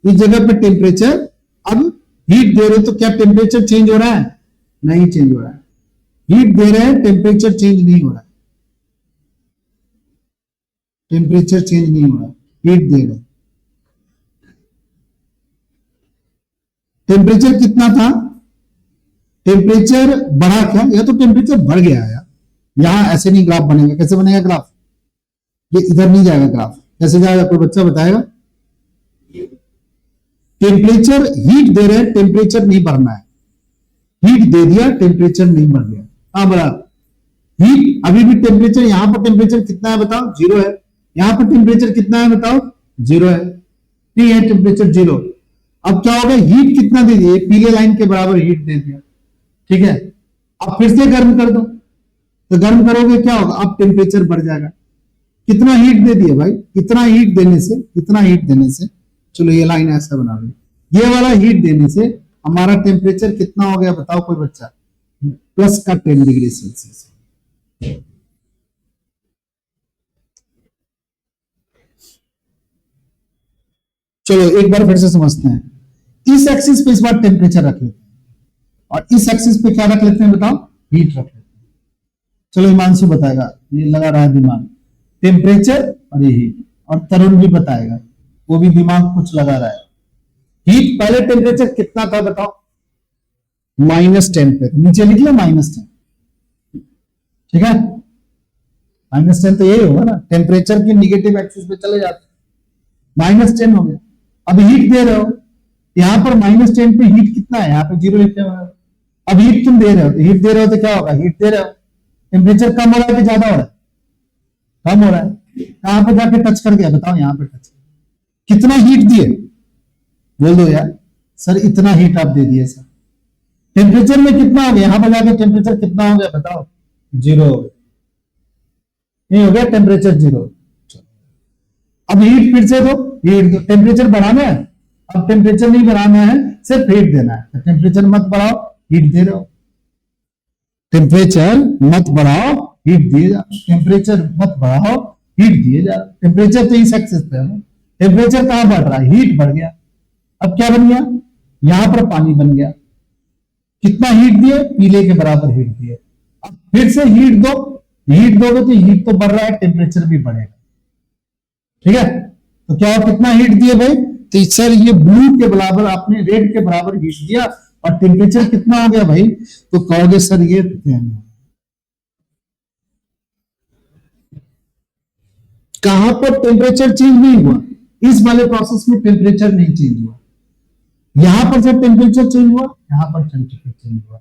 इस जगह पे टेम्परेचर, अब हीट दे रहे हो तो क्या टेम्परेचर चेंज हो रहा है, नहीं चेंज हो रहा है। हीट दे रहे हैं, टेम्परेचर चेंज नहीं हो रहा है, टेम्परेचर चेंज नहीं हो रहा है, हीट दे रहे हैं। टेम्परेचर कितना था, टेम्परेचर बढ़ा क्या, या तो टेम्परेचर बढ़ गया है। यहां ऐसे नहीं ग्राफ बनेगा, कैसे बनेगा ग्राफ, ये इधर नहीं जाएगा ग्राफ, कैसे जाएगा, कोई बच्चा बताएगा। टेम्परेचर हीट दे रहे हैं, टेम्परेचर नहीं बढ़ना है, हीट दे दिया, टेम्परेचर नहीं बढ़ गया। हाँ बड़ा, हीट अभी भी टेम्परेचर, यहां पर टेम्परेचर कितना है बताओ, 0 है, यहां पर टेम्परेचर कितना है बताओ, 0 है, नहीं है टेम्परेचर 0। अब क्या होगा, हीट कितना दे दिया, पीले लाइन के बराबर हीट दे दिया। ठीक है, अब फिर से गर्म कर दो, तो गर्म करोगे क्या होगा, अब टेम्परेचर बढ़ जाएगा। कितना हीट दे दिया भाई, इतना हीट देने से, इतना हीट देने से, चलो ये लाइन ऐसा बना लो, ये वाला हीट देने से हमारा टेम्परेचर कितना हो गया बताओ कोई बच्चा, +10 डिग्री सेल्सियस। चलो एक बार फिर से समझते हैं, इस एक्सिस पे इस बार टेम्परेचर रख लेते हैं, और इस एक्सिस पे क्या रख लेते हैं बताओ, हीट रख लेते हैं। चलो हिमांशु बताएगा, ये लगा रहा है दिमाग, टेम्परेचर और ये हीट, और तरुण भी बताएगा, वो भी दिमाग कुछ लगा रहा है। हीट पहले टेम्परेचर कितना था बताओ, -10 पे, नीचे लिख लो -10। ठीक है, -10 तो यही होगा ना, टेम्परेचर की निगेटिव एक्सिस पे चले जाते, -10 हो गया। अब हीट दे रहे हो, यहां पर -10 पे हीट कितना है, यहाँ पे 0 लिखते हो। अब हीट तुम दे रहे हो, तो हीट दे रहे हो तो क्या होगा, हीट दे रहे हो, टेम्परेचर कम हो रहा है कि ज्यादा हो रहा है, कम हो रहा है। कहां पे जाके टच कर गया बताओ, यहां पे टच, कितना हीट दिए, बोल दो यार, सर इतना हीट आप दे दिए सर। टेम्परेचर में कितना हो गया, यहां पर जाके टेम्परेचर कितना हो गया बताओ, 0 हो गया, नहीं हो गया टेम्परेचर 0। अब हीट फिर से दो, हीट दो, टेम्परेचर बढ़ाना है, अब टेम्परेचर नहीं बढ़ाना है, सिर्फ हीट देना है। टेम्परेचर मत बढ़ाओ, हीट दे रहे हो। टेम्परेचर मत बढ़ाओ, हीट दिए जा, टेम्परेचर मत बढ़ाओ, हीट दिए जा। टेम्परेचर तो इस एक्सिस पे है, टेम्परेचर कहां बढ़ रहा है, हीट बढ़ गया। अब क्या बन गया, यहां पर पानी बन गया। कितना हीट दिए, पीले के बराबर हीट दिए। अब फिर से हीट दो, हीट दोगे तो हीट तो बढ़ रहा है, टेम्परेचर भी बढ़ेगा। ठीक है, तो क्या हो, कितना हीट दिए भाई, तो सर ये ब्लू के बराबर आपने रेड के बराबर हीट दिया, और टेम्परेचर कितना आ गया भाई, तो कहोगे सर ये कहां पर टेम्परेचर चेंज नहीं हुआ, इस वाले प्रोसेस में टेम्परेचर नहीं चेंज हुआ। यहां पर जब टेम्परेचर चेंज हुआ, यहां पर टेम्परेचर चेंज हुआ।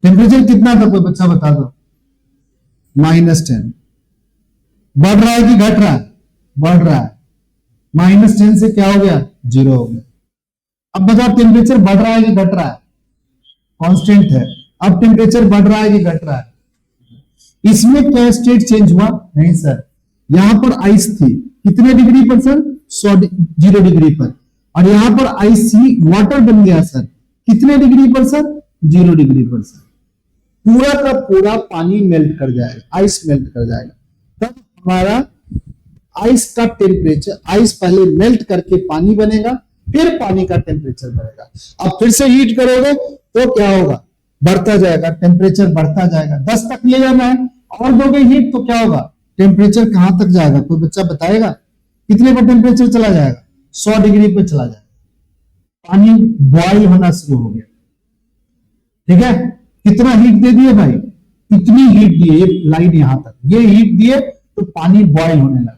टेम्परेचर कितना था, कोई बच्चा बता दो, -10। बढ़ रहा है कि घट रहा है, बढ़ रहा है। -10 से क्या हो गया, 0 हो गया। अब बताओ टेम्परेचर बढ़ रहा है कि घट रहा है, कांस्टेंट है। अब टेम्परेचर बढ़ रहा है कि घट रहा है, इसमें क्या स्टेट चेंज हुआ, नहीं सर। यहां पर आइस थी, कितने डिग्री पर सर, 0 डिग्री पर, और यहां पर आइस ही वाटर बन गया सर, कितने डिग्री पर सर, 0 डिग्री पर सर। पूरा का पूरा पानी मेल्ट कर जाएगा, आइस मेल्ट कर जाएगा, तब हमारा आइस का टेम्परेचर, आइस पहले मेल्ट करके पानी बनेगा, फिर पानी का टेम्परेचर बढ़ेगा। अब फिर से हीट करोगे तो क्या होगा, बढ़ता जाएगा, टेम्परेचर बढ़ता जाएगा। 10 तक ले जाना है, और दोगे हीट तो क्या होगा, टेम्परेचर कहां तक जाएगा, कोई बच्चा बताएगा, कितने पर टेम्परेचर चला जाएगा, 100 डिग्री पर चला जाएगा। पानी बॉयल होना शुरू हो गया। ठीक है, कितना हीट दे दिए भाई, इतनी हीट दिए, लाइन यहां तक, ये हीट दिए तो पानी बॉयल होने लगा।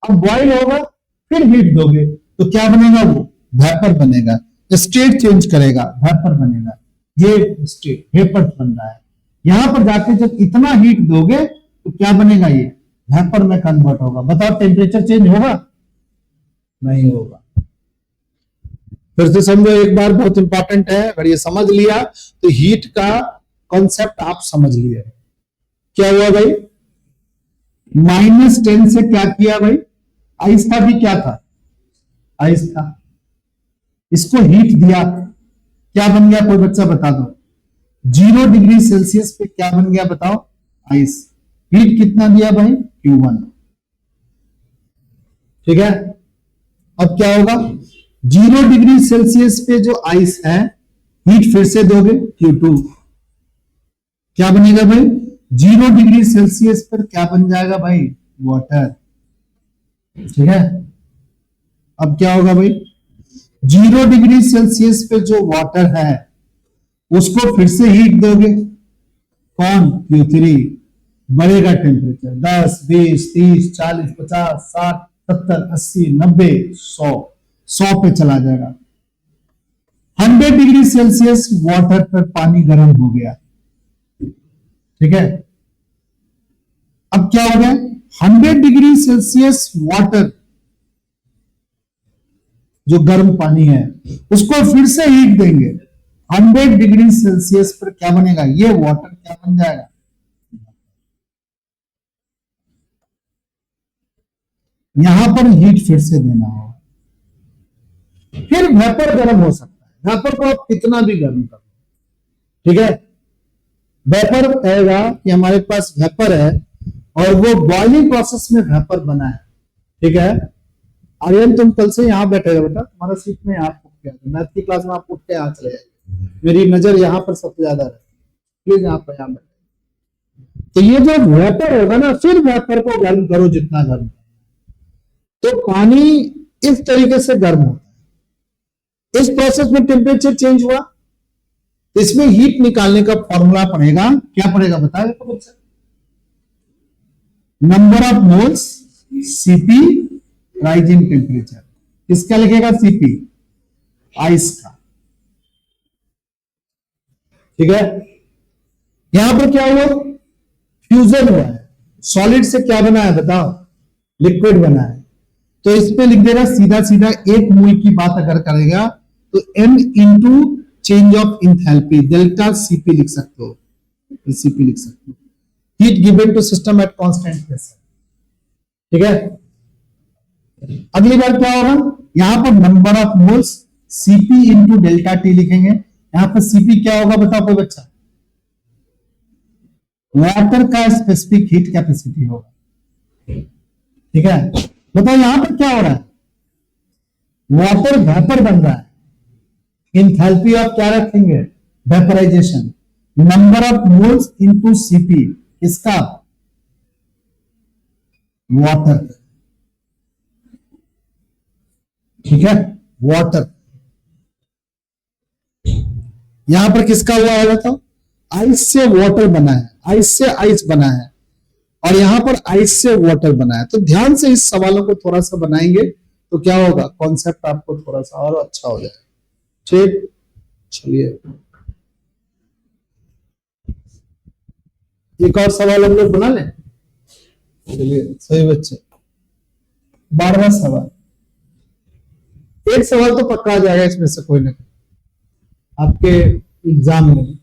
अब बॉयल होगा, फिर हीट दोगे तो क्या बनेगा, वो वेपर बनेगा, स्टेट चेंज करेगा, वेपर बनेगा। ये स्टेट वेपर बन रहा है। यहां पर जाके जब इतना हीट दोगे तो क्या बनेगा, ये वेपर में कन्वर्ट होगा। बताओ टेम्परेचर चेंज होगा, नहीं होगा। फिर से समझो एक बार, बहुत इंपॉर्टेंट है, अगर ये समझ लिया तो हीट का कॉन्सेप्ट आप समझ लिए। क्या हुआ भाई, -10 से क्या किया भाई, आइस था भी, क्या था, आइस था, इसको हीट दिया, क्या बन गया, कोई बच्चा बता दो, 0 डिग्री सेल्सियस पे क्या बन गया, बताओ, आइस। हीट कितना दिया भाई, Q1। ठीक है, अब क्या होगा, 0 डिग्री सेल्सियस पे जो आइस है, हीट फिर से दोगे, Q2। क्या बनेगा भाई, 0 डिग्री सेल्सियस पर क्या बन जाएगा भाई, वाटर। ठीक है, अब क्या होगा भाई, 0 डिग्री सेल्सियस पे जो वाटर है उसको फिर से हीट दोगे, कौन, Q3। बढ़ेगा टेम्परेचर, 10, 20, 30, 40, 50, 60, 70, 80, 90, 100 पे चला जाएगा। 100 डिग्री सेल्सियस वाटर पर पानी गर्म हो गया। ठीक है, अब क्या हो गया, 100 डिग्री सेल्सियस वाटर, जो गर्म पानी है, उसको फिर से हीट देंगे, 100 डिग्री सेल्सियस पर क्या बनेगा, ये वाटर क्या बन जाएगा, यहां पर हीट फिर से देना होगा, फिर वेपर गर्म हो सकता है। वेपर को आप कितना भी गर्म करो, ठीक है, वेपर कहेगा कि हमारे पास वेपर है, और वो बॉइलिंग प्रोसेस में वेपर बना है। ठीक है, आर्यन तुम कल से यहां बैठेगा बेटा, तुम्हारा सीट में यहाँ उठ गया, मैथ की क्लास में आप उठ के यहाँ चले जाएंगे, मेरी नजर यहाँ पर सबसे ज्यादा है, प्लीज यहाँ पर, यहाँ बैठे। तो ये जो वेपर होगा ना, फिर वेपर को गर्म करो जितना गर्म, तो पानी इस तरीके से गर्म होता है। इस प्रोसेस में टेम्परेचर चेंज हुआ, तो इसमें हीट निकालने का फॉर्मूला पड़ेगा, क्या पड़ेगा बताए तो बच्चा, number of moles Cp rise in temperature. किसका लिखेगा, Cp, आइस का। ठीक है, यहां पर क्या हुआ, फ्यूजन हुआ है, सॉलिड से क्या बना है बताओ, लिक्विड बना है। तो इस पे लिख देगा सीधा सीधा, 1 मोल की बात अगर करेगा तो m into change of enthalpy, delta Cp लिख सकते हो, Cp लिख सकते हो, heat given to system at constant pressure. ठीक है, अगली बार क्या होगा, यहां पर number of moles C P into delta T लिखेंगे। यहां पर सीपी क्या होगा बताओ कोई बच्चा? वाटर का स्पेसिफिक हीट कैपेसिटी होगा। ठीक है, बताओ यहां पर क्या हो रहा है? वाटर वेपर बन रहा है। इंथैल्पी ऑफ क्या रखेंगे? Vaporisation. Number of moles into CP, इसका वाटर। ठीक है, वाटर। यहां पर किसका हुआ है बताओ? आइस से वाटर बना है, आइस से आइस बना है, और यहां पर आइस से वाटर बना है। तो ध्यान से इस सवालों को थोड़ा सा बनाएंगे तो क्या होगा, कॉन्सेप्ट आपको थोड़ा सा और अच्छा हो जाएगा। ठीक, चलिए एक और सवाल हम लोग बना लें। चलिए सही बच्चे, 12वां सवाल। एक सवाल तो पक्का आ जाएगा इसमें से कोई ना कोई आपके एग्जाम में।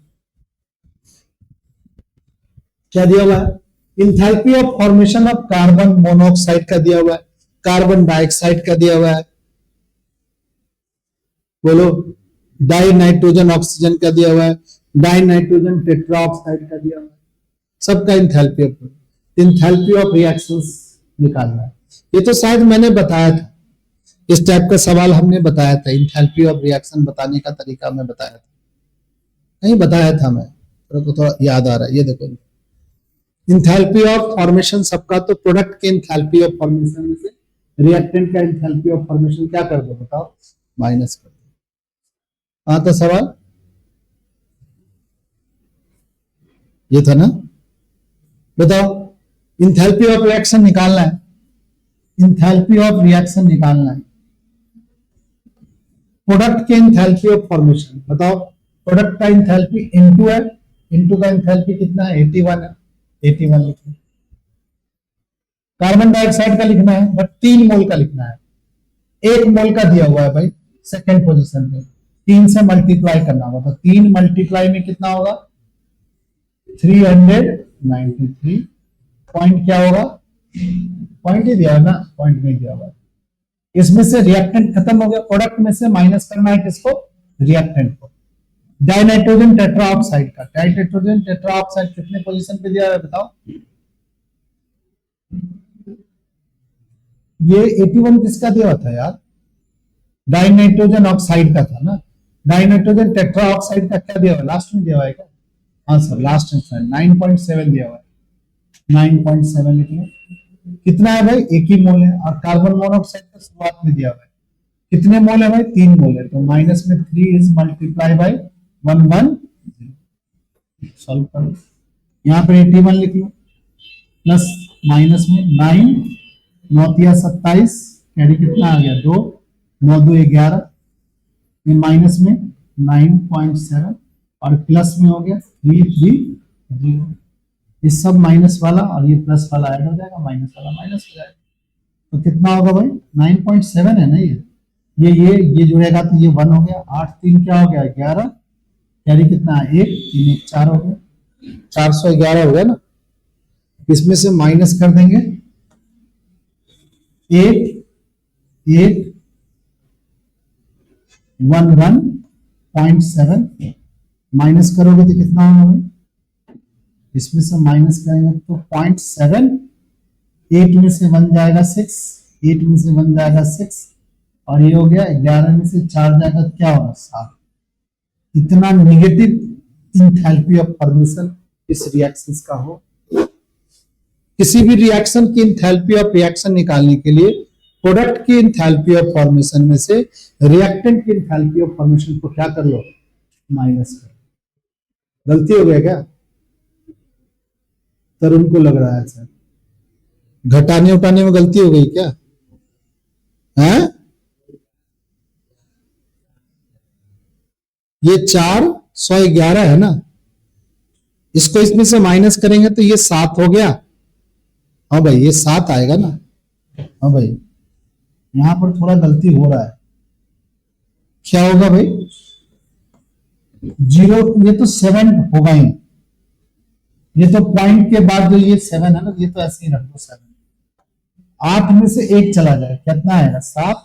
क्या दिया हुआ है? Enthalpy of formation of carbon monoxide का दिया हुआ है, कार्बन डाइऑक्साइड का दिया हुआ है, बोलो, डाई नाइट्रोजन ऑक्सीजन का दिया हुआ है, डाई नाइट्रोजन टेट्राऑक्साइड का दिया हुआ है, सबका इंथैल्पी ऑफ रिएक्शंस निकालना है। ये तो शायद मैंने बताया था, इस टाइप का सवाल हमने बताया था। इंथैल्पी ऑफ रिएक्शन बताने का तरीका मैं बताया था, नहीं बताया था मैं, तो थोड़ा याद आ रहा है। ये देखो, इंथैल्पी ऑफ फॉर्मेशन सबका, तो प्रोडक्ट के इंथैल्पी ऑफ फॉर्मेशन में से रिएक्टेंट का इंथैल्पी ऑफ फॉर्मेशन क्या कर दो बताओ? माइनस कर दो। हाँ तो सवाल ये था ना, बताओ इंथैल्पी ऑफ रिएक्शन निकालना है, इंथैल्पी ऑफ रिएक्शन निकालना है। प्रोडक्ट के इंथैल्पी ऑफ फॉर्मेशन बताओ। प्रोडक्ट का इंथैल्पी इनटू है, इनटू का इंथैल्पी कितना है? 81 है, 81 लिखना। कार्बन डाइऑक्साइड का लिखना है, बट 3 मोल का लिखना है। 1 मोल का दिया हुआ है भाई सेकंड पोजीशन पे, 3 से मल्टीप्लाई करना होगा, तो 3 मल्टीप्लाई में कितना होगा? 393 पॉइंट क्या होगा? पॉइंट ही दिया है ना, पॉइंट नहीं दिया हुआ। इसमें से रिएक्टेंट खत्म हो गया, प्रोडक्ट में से माइनस करना है किसको? रिएक्टेंट को। डाइनाइट्रोजन टेट्राऑक्साइड का, डाइनाइट्रोजन टेट्राऑक्साइड कितने पोजीशन पे दिया है बताओ? ये 81 किसका दिया था यार? डाइनाइट्रोजन ऑक्साइड का था ना। डाइनाइट्रोजन टेट्राऑक्साइड का क्या दिया हुआ? लास्ट में दिया हुआ है क्या? हाँ सर, लास्ट में 9.7 दिया हुआ है, 9.7 लिखिए। कितना है भाई? 1 ही मोल है, और कार्बन मोनोऑक्साइड का शुरुआत में दिया हुआ है कितने मोल है भाई? 3 मोल है, तो माइनस में 3 इज मल्टीप्लाई बाय 110। सॉल्व करो, यहाँ पे 81 लिख लो, प्लस माइनस में 9, 9 तिया 27, कैरी कितना आ गया? 2, 9 2 11, ये माइनस में 9.7, और प्लस में हो गया 330। ये सब माइनस वाला और ये प्लस वाला ऐड हो जाएगा, माइनस वाला माइनस हो जाएगा, तो कितना होगा भाई? 9.7 है ना। ये जुड़ेगा तो ये 1 हो गया, 8 3 क्या हो गया? 11, कैरी कितना है? 1 3 1 4 हो गया, 411 हो गया ना। इसमें से माइनस कर देंगे 811.7, माइनस करोगे तो कितना होगा भाई? इसमें से माइनस करेंगे तो 0.7, 8 में से 1 जाएगा 6, 8 में से 1 जाएगा 6, और ये हो गया 11 में से 4 जाएगा क्या होगा? 7। इतना नेगेटिव इंथैल्पी ऑफ फॉर्मेशन इस रिएक्शंस का हो। किसी भी रिएक्शन की इंथैल्पी ऑफ रिएक्शन निकालने के लिए प्रोडक्ट की इंथैल्पी ऑफ फॉर्मेशन में से रिएक्टेंट की इंथैल्पी ऑफ फॉर्मेशन को क्या कर लो? माइनस कर। गलती हो गया क्या? तरुण को लग रहा है सर घटाने उठाने में गलती हो गई क्या? है ये 411 है ना, इसको इसमें से माइनस करेंगे तो ये 7 हो गया। हाँ भाई ये 7 आएगा ना। हाँ भाई यहां पर थोड़ा गलती हो रहा है, क्या होगा भाई? 0, ये तो 7 होगा ही, ये तो पॉइंट के बाद जो ये 7 है ना, ये तो ऐसे ही रख दो 7। 8 में से 1 चला जाए कितना आएगा? 7,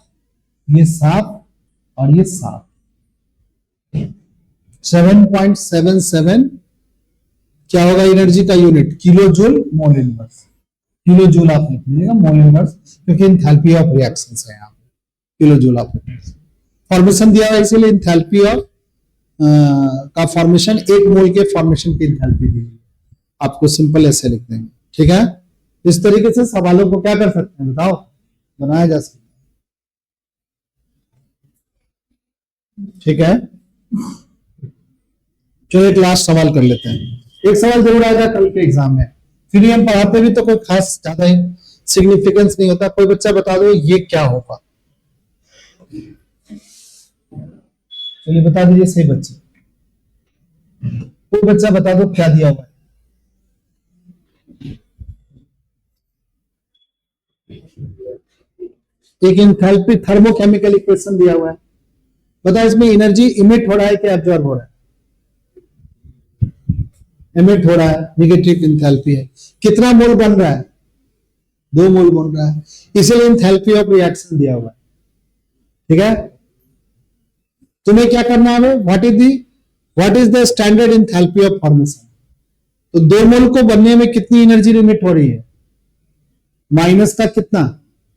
ये 7 और ये 7, 7.77 क्या होगा एनर्जी का unit, kilo joule mole inverse. Kilo joule आप लिख लीजिएगा, मोल इनवर्स, क्योंकि इंथैल्पी ऑफ रिएक्शंस है यहाँ पे, किलो जूल ऑफ फॉर्मेशन दिया हुआ, इसीलिए इंथैल्पी ऑफ का फॉर्मेशन, एक मोल के फॉर्मेशन की इंथैल्पी दी है, आपको सिंपल ऐसे लिख देंगे। ठीक है, इस तरीके से सवालों को क्या कर सकते हैं बताओ, बनाया जा सकता है। ठीक है, चलो एक लास्ट सवाल कर लेते हैं, एक सवाल जरूर आएगा कल के एग्जाम में, फिर हम पढ़ाते भी तो कोई खास ज्यादा ही सिग्निफिकेंस नहीं होता। कोई बच्चा बता दो ये क्या होगा, चलिए बता दीजिए सही बच्चे, कोई बच्चा बता दो क्या दिया हुआ है। एक एंथैल्पी थर्मोकेमिकल इक्वेशन दिया हुआ है, बताओ इसमें एनर्जी इमिट हो रहा है क्या एब्जॉर्ब हो रहा है, इमिट हो रहा है, निगेटिव एंथैल्पी है। कितना मोल बन रहा है, 2 मोल बन रहा है, इसलिए एंथैल्पी ऑफ रिएक्शन दिया हुआ है। ठीक है, तुम्हें क्या करना है, what is the standard enthalpy of formation, तो 2 मोल को बनने में कितनी एनर्जी रिमिट हो रही है, माइनस का कितना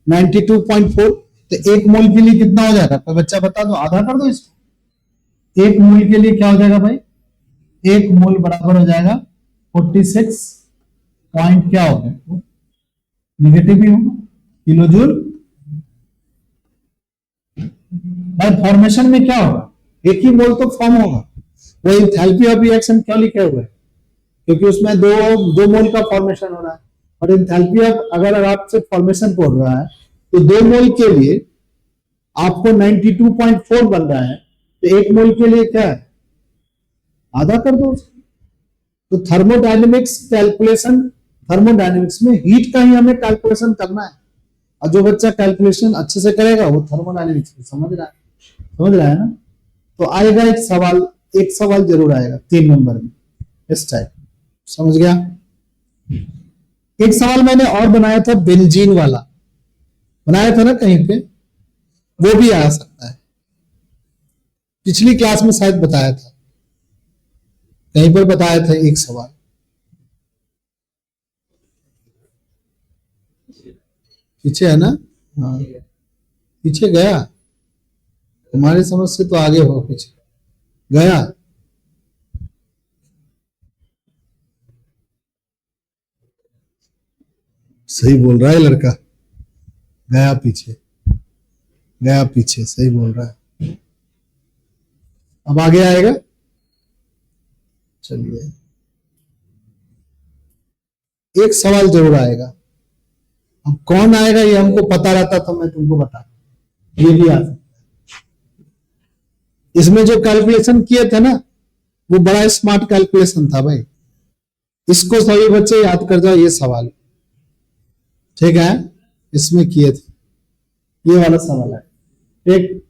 92.4, तो 1 मोल के लिए कितना हो जाएगा, कोई बच्चा बता दो, आधा कर दो इसको, 1 मोल के लिए क्या हो जाएगा भाई, 1 मोल बराबर हो जाएगा 46 पॉइंट क्या होगा, निगेटिव ही होगा, किलो जूल। भाई फॉर्मेशन में क्या होगा, एक ही मोल तो फॉर्म होगा, वो एंथैल्पी ऑफ रिएक्शन क्यों लिखे हुए हैं, क्योंकि उसमें दो मोल का फॉर्मेशन हो रहा है, और एंथैल्पी ऑफ अगर आपसे फॉर्मेशन हो रहा है तो 2 मोल के लिए आपको 92.4 बन रहा है, तो 1 मोल के लिए क्या है, आधा कर दो। तो थर्मोडायनेमिक्स कैलकुलेशन, थर्मोडायनेमिक्स में हीट का ही हमें कैलकुलेशन करना है, और जो बच्चा कैलकुलेशन अच्छे से करेगा वो थर्मोडायनेमिक्स समझ रहा है ना। तो आएगा एक सवाल जरूर आएगा 3 नंबर में इस टाइप, समझ गया। एक सवाल मैंने और बनाया था, बेंजीन वाला बनाया था ना कहीं पे, वो भी आ सकता है, पिछली क्लास में शायद बताया था, कहीं पर बताया था एक सवाल, पीछे है ना, हाँ पीछे गया, तुम्हारी समझ से तो आगे हो, पीछे गया, सही बोल रहा है लड़का, गया पीछे, सही बोल रहा है। अब आगे आएगा, चलिए एक सवाल जरूर आएगा, अब कौन आएगा ये हमको पता रहता तो मैं तुमको बता, ये भी आ सकता है। इसमें जो कैलकुलेशन किए थे ना वो बड़ा स्मार्ट कैलकुलेशन था भाई, इसको सभी बच्चे याद कर जाओ, ये सवाल ठीक है, इसमें किए थे, ये वाला सवाल है, एक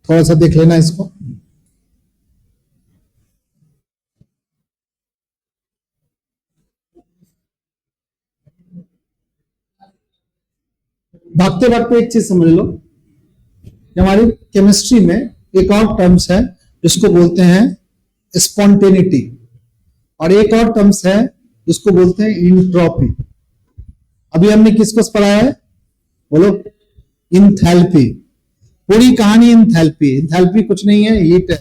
थोड़ा सा देख लेना इसको। भागते भागते एक चीज समझ लो, हमारी केमिस्ट्री में एक और टर्म्स है जिसको बोलते हैं स्पॉन्टेनिटी, और एक और टर्म्स है जिसको बोलते हैं इंट्रोपी। अभी हमने किसको पढ़ाया है, बोलो, इंथैल्पी। पूरी कहानी इंथैल्पी कुछ नहीं है, हीट है,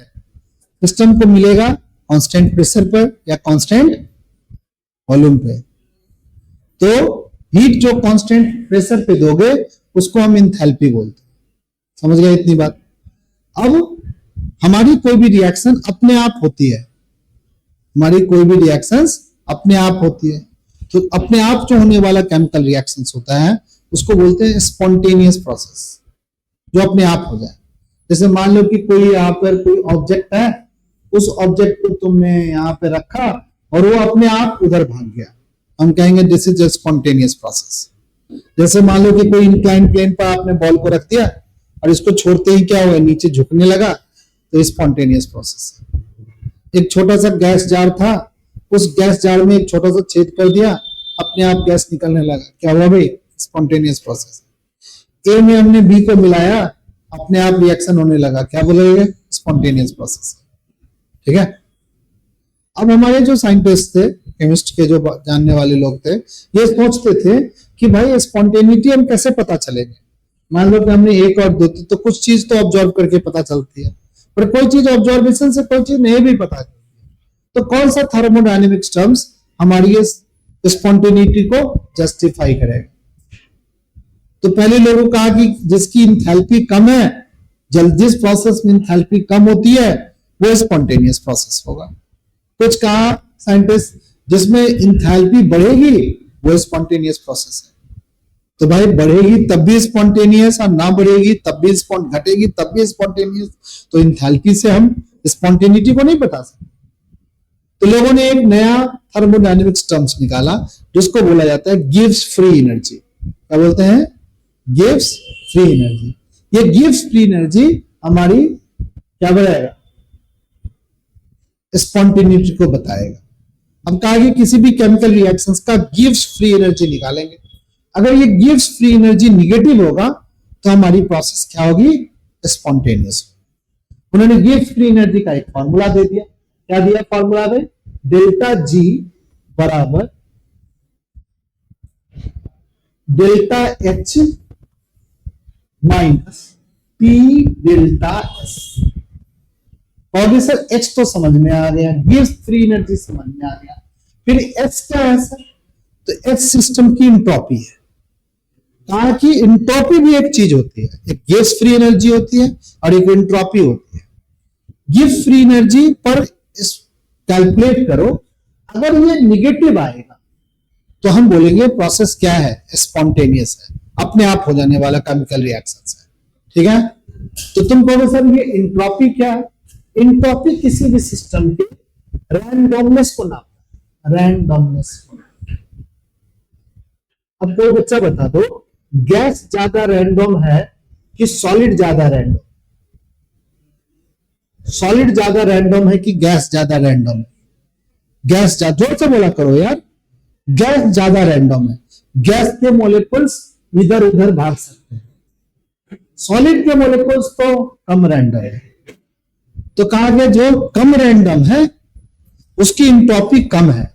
सिस्टम को मिलेगा कांस्टेंट प्रेशर पर या कांस्टेंट वॉल्यूम पे, तो हीट जो कांस्टेंट प्रेशर पे दोगे उसको हम इंथैल्पी बोलते हैं, समझ गए इतनी बात। अब हमारी कोई भी रिएक्शन अपने आप होती है, तो अपने आप जो होने वाला केमिकल रिएक्शंस होता है उसको बोलते हैं स्पॉन्टेनियस प्रोसेस, जो अपने आप हो जाए। जैसे मान लो कि कोई यहाँ पर कोई ऑब्जेक्ट है, उस ऑब्जेक्ट को तुमने यहाँ पे रखा और वो अपने आप उधर भाग गया, हम कहेंगे this is a spontaneous process. जैसे मान लो कि कोई इंक्लाइन प्लेन पर आपने बॉल को रख दिया और इसको छोड़ते ही क्या हुआ, नीचे झुकने लगा, तो स्पॉन्टेनियस प्रोसेस है। एक छोटा सा गैस जार था, उस गैस जार में एक छोटा सा छेद कर दिया, अपने आप गैस निकलने लगा, क्या हुआ भाई, स्पॉन्टेनियस प्रोसेस। ए में हमने बी को मिलाया, अपने आप रिएक्शन होने लगा, क्या बोलेंगे? Spontaneous process. ठीक है। अब हमारे जो साइंटिस्ट थे, केमिस्ट के जो जानने वाले लोग थे, ये सोचते थे कि भाई स्पॉन्टेनिटी हम कैसे पता चलेंगे? मान लो कि हमने एक और दो, तो कुछ चीज तो ऑब्जर्व करके पता चलती है, पर कोई चीज ऑब्जर्वेशन से कोई चीज नहीं भी पता चलती। तो कौन सा थर्मोडायनेमिक्स टर्म्स हमारी स्पॉन्टेनिटी को जस्टिफाई करेगा? तो पहले लोगों को कहा कि जिसकी इंथैल्पी कम है, जिस प्रोसेस में इंथैल्पी कम होती है वो स्पॉन्टेनियस प्रोसेस होगा। कुछ कहा साइंटिस्ट जिसमें इंथैल्पी बढ़ेगी वो स्पॉन्टेनियस प्रोसेस है। तो भाई बढ़ेगी तब भी स्पॉन्टेनियस और ना बढ़ेगी तब भी घटेगी तब भी स्पॉन्टेनियस, तो इंथैल्पी से हम स्पॉन्टेनिटी को नहीं बता सकते। तो लोगों ने एक नया थर्मोडायनेमिक्स टर्म्स निकाला जिसको बोला जाता है गिव्स फ्री एनर्जी। क्या बोलते हैं? Gives free energy. ये गिव्स फ्री एनर्जी हमारी क्या बताएगा? स्पॉन्टेनिटी को बताएगा। हम कहा कि किसी भी केमिकल रिएक्शंस का गिव्स फ्री एनर्जी निकालेंगे। अगर ये गिव्स फ्री एनर्जी निगेटिव होगा तो हमारी प्रोसेस क्या होगी? स्पॉन्टेनियस। उन्होंने गिव्स फ्री एनर्जी का एक फॉर्मूला दे दिया। क्या दिया फॉर्मूला में? डेल्टा जी बराबर delta H minus P delta S. और सर एच तो समझ में आ गया, गिव्स फ्री एनर्जी समझ में आ गया, फिर एच क्या है सर? तो एच सिस्टम की इंट्रोपी है। कहा कि इंट्रोपी भी एक चीज होती है, एक गैस फ्री एनर्जी होती है और एक इंट्रोपी होती है। गिव फ्री एनर्जी पर कैलकुलेट करो, अगर ये निगेटिव आएगा तो हम बोलेंगे प्रोसेस क्या है? स्पॉन्टेनियस है, अपने आप हो जाने वाला केमिकल रिएक्शन है। ठीक है। तो तुम कहोगे सर ये इंट्रोपी क्या है? इंट्रोपी किसी भी सिस्टम के रैंडमनेस को नापता है, रैंडमनेस को। अब कोई बच्चा बता दो गैस ज्यादा रैंडम है कि सॉलिड ज्यादा रैंडम? सॉलिड ज्यादा रैंडम है कि गैस ज्यादा रैंडम है? गैस ज्यादा, जोर से बोला करो यार, गैस ज्यादा रैंडम है। गैस के मोलिक्यूल्स इधर उधर भाग सकते हैं, सॉलिड के मोलिक्यूल्स तो कम रैंडम है। तो कहा गया जो कम रैंडम है उसकी इंट्रोपी कम है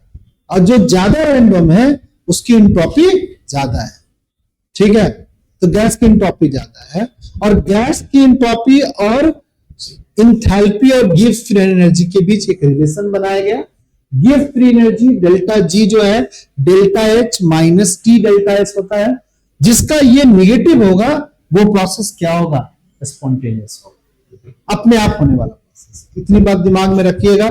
और जो ज्यादा रैंडम है उसकी इंट्रोपी ज्यादा है। ठीक है। तो गैस की इंट्रोपी ज्यादा है और गैस की इंट्रोपी और इंथैल्पी और गिव्स फ्री एनर्जी के बीच एक रिलेशन बनाया गया। Give free energy delta G जो है delta H minus T delta S होता है, जिसका ये निगेटिव होगा वो प्रोसेस क्या होगा? स्पॉन्टेनियस होगा, अपने आप होने वाला प्रोसेस। इतनी बात दिमाग में रखिएगा,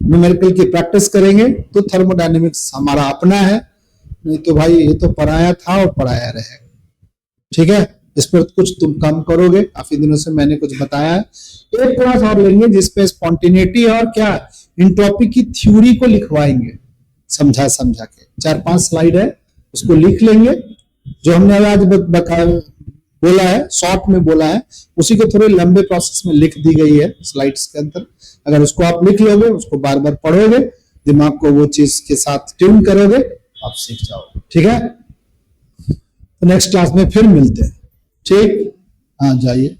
न्यूमेरिकल की प्रैक्टिस करेंगे तो थर्मोडायनेमिक्स हमारा अपना है, नहीं तो भाई ये तो पराया था और पराया रहेगा। ठीक है। इस पर कुछ तुम कम करोगे, काफी दिनों से मैंने कुछ बताया है। एक क्लास और लेंगे जिसपे स्पॉन्टेनिटी और क्या इंट्रोपी की थ्योरी को लिखवाएंगे, समझा के 4-5 स्लाइड है उसको लिख लेंगे। जो हमने आज बोला है शॉर्ट में बोला है उसी को थोड़े लंबे प्रोसेस में लिख दी गई है स्लाइड्स के अंदर। अगर उसको आप लिख लोगे, उसको बार बार पढ़ोगे, दिमाग को वो चीज के साथ ट्यून करोगे, आप सीख जाओगे। ठीक है। तो नेक्स्ट क्लास में फिर मिलते हैं। ठीक, हाँ जाइए।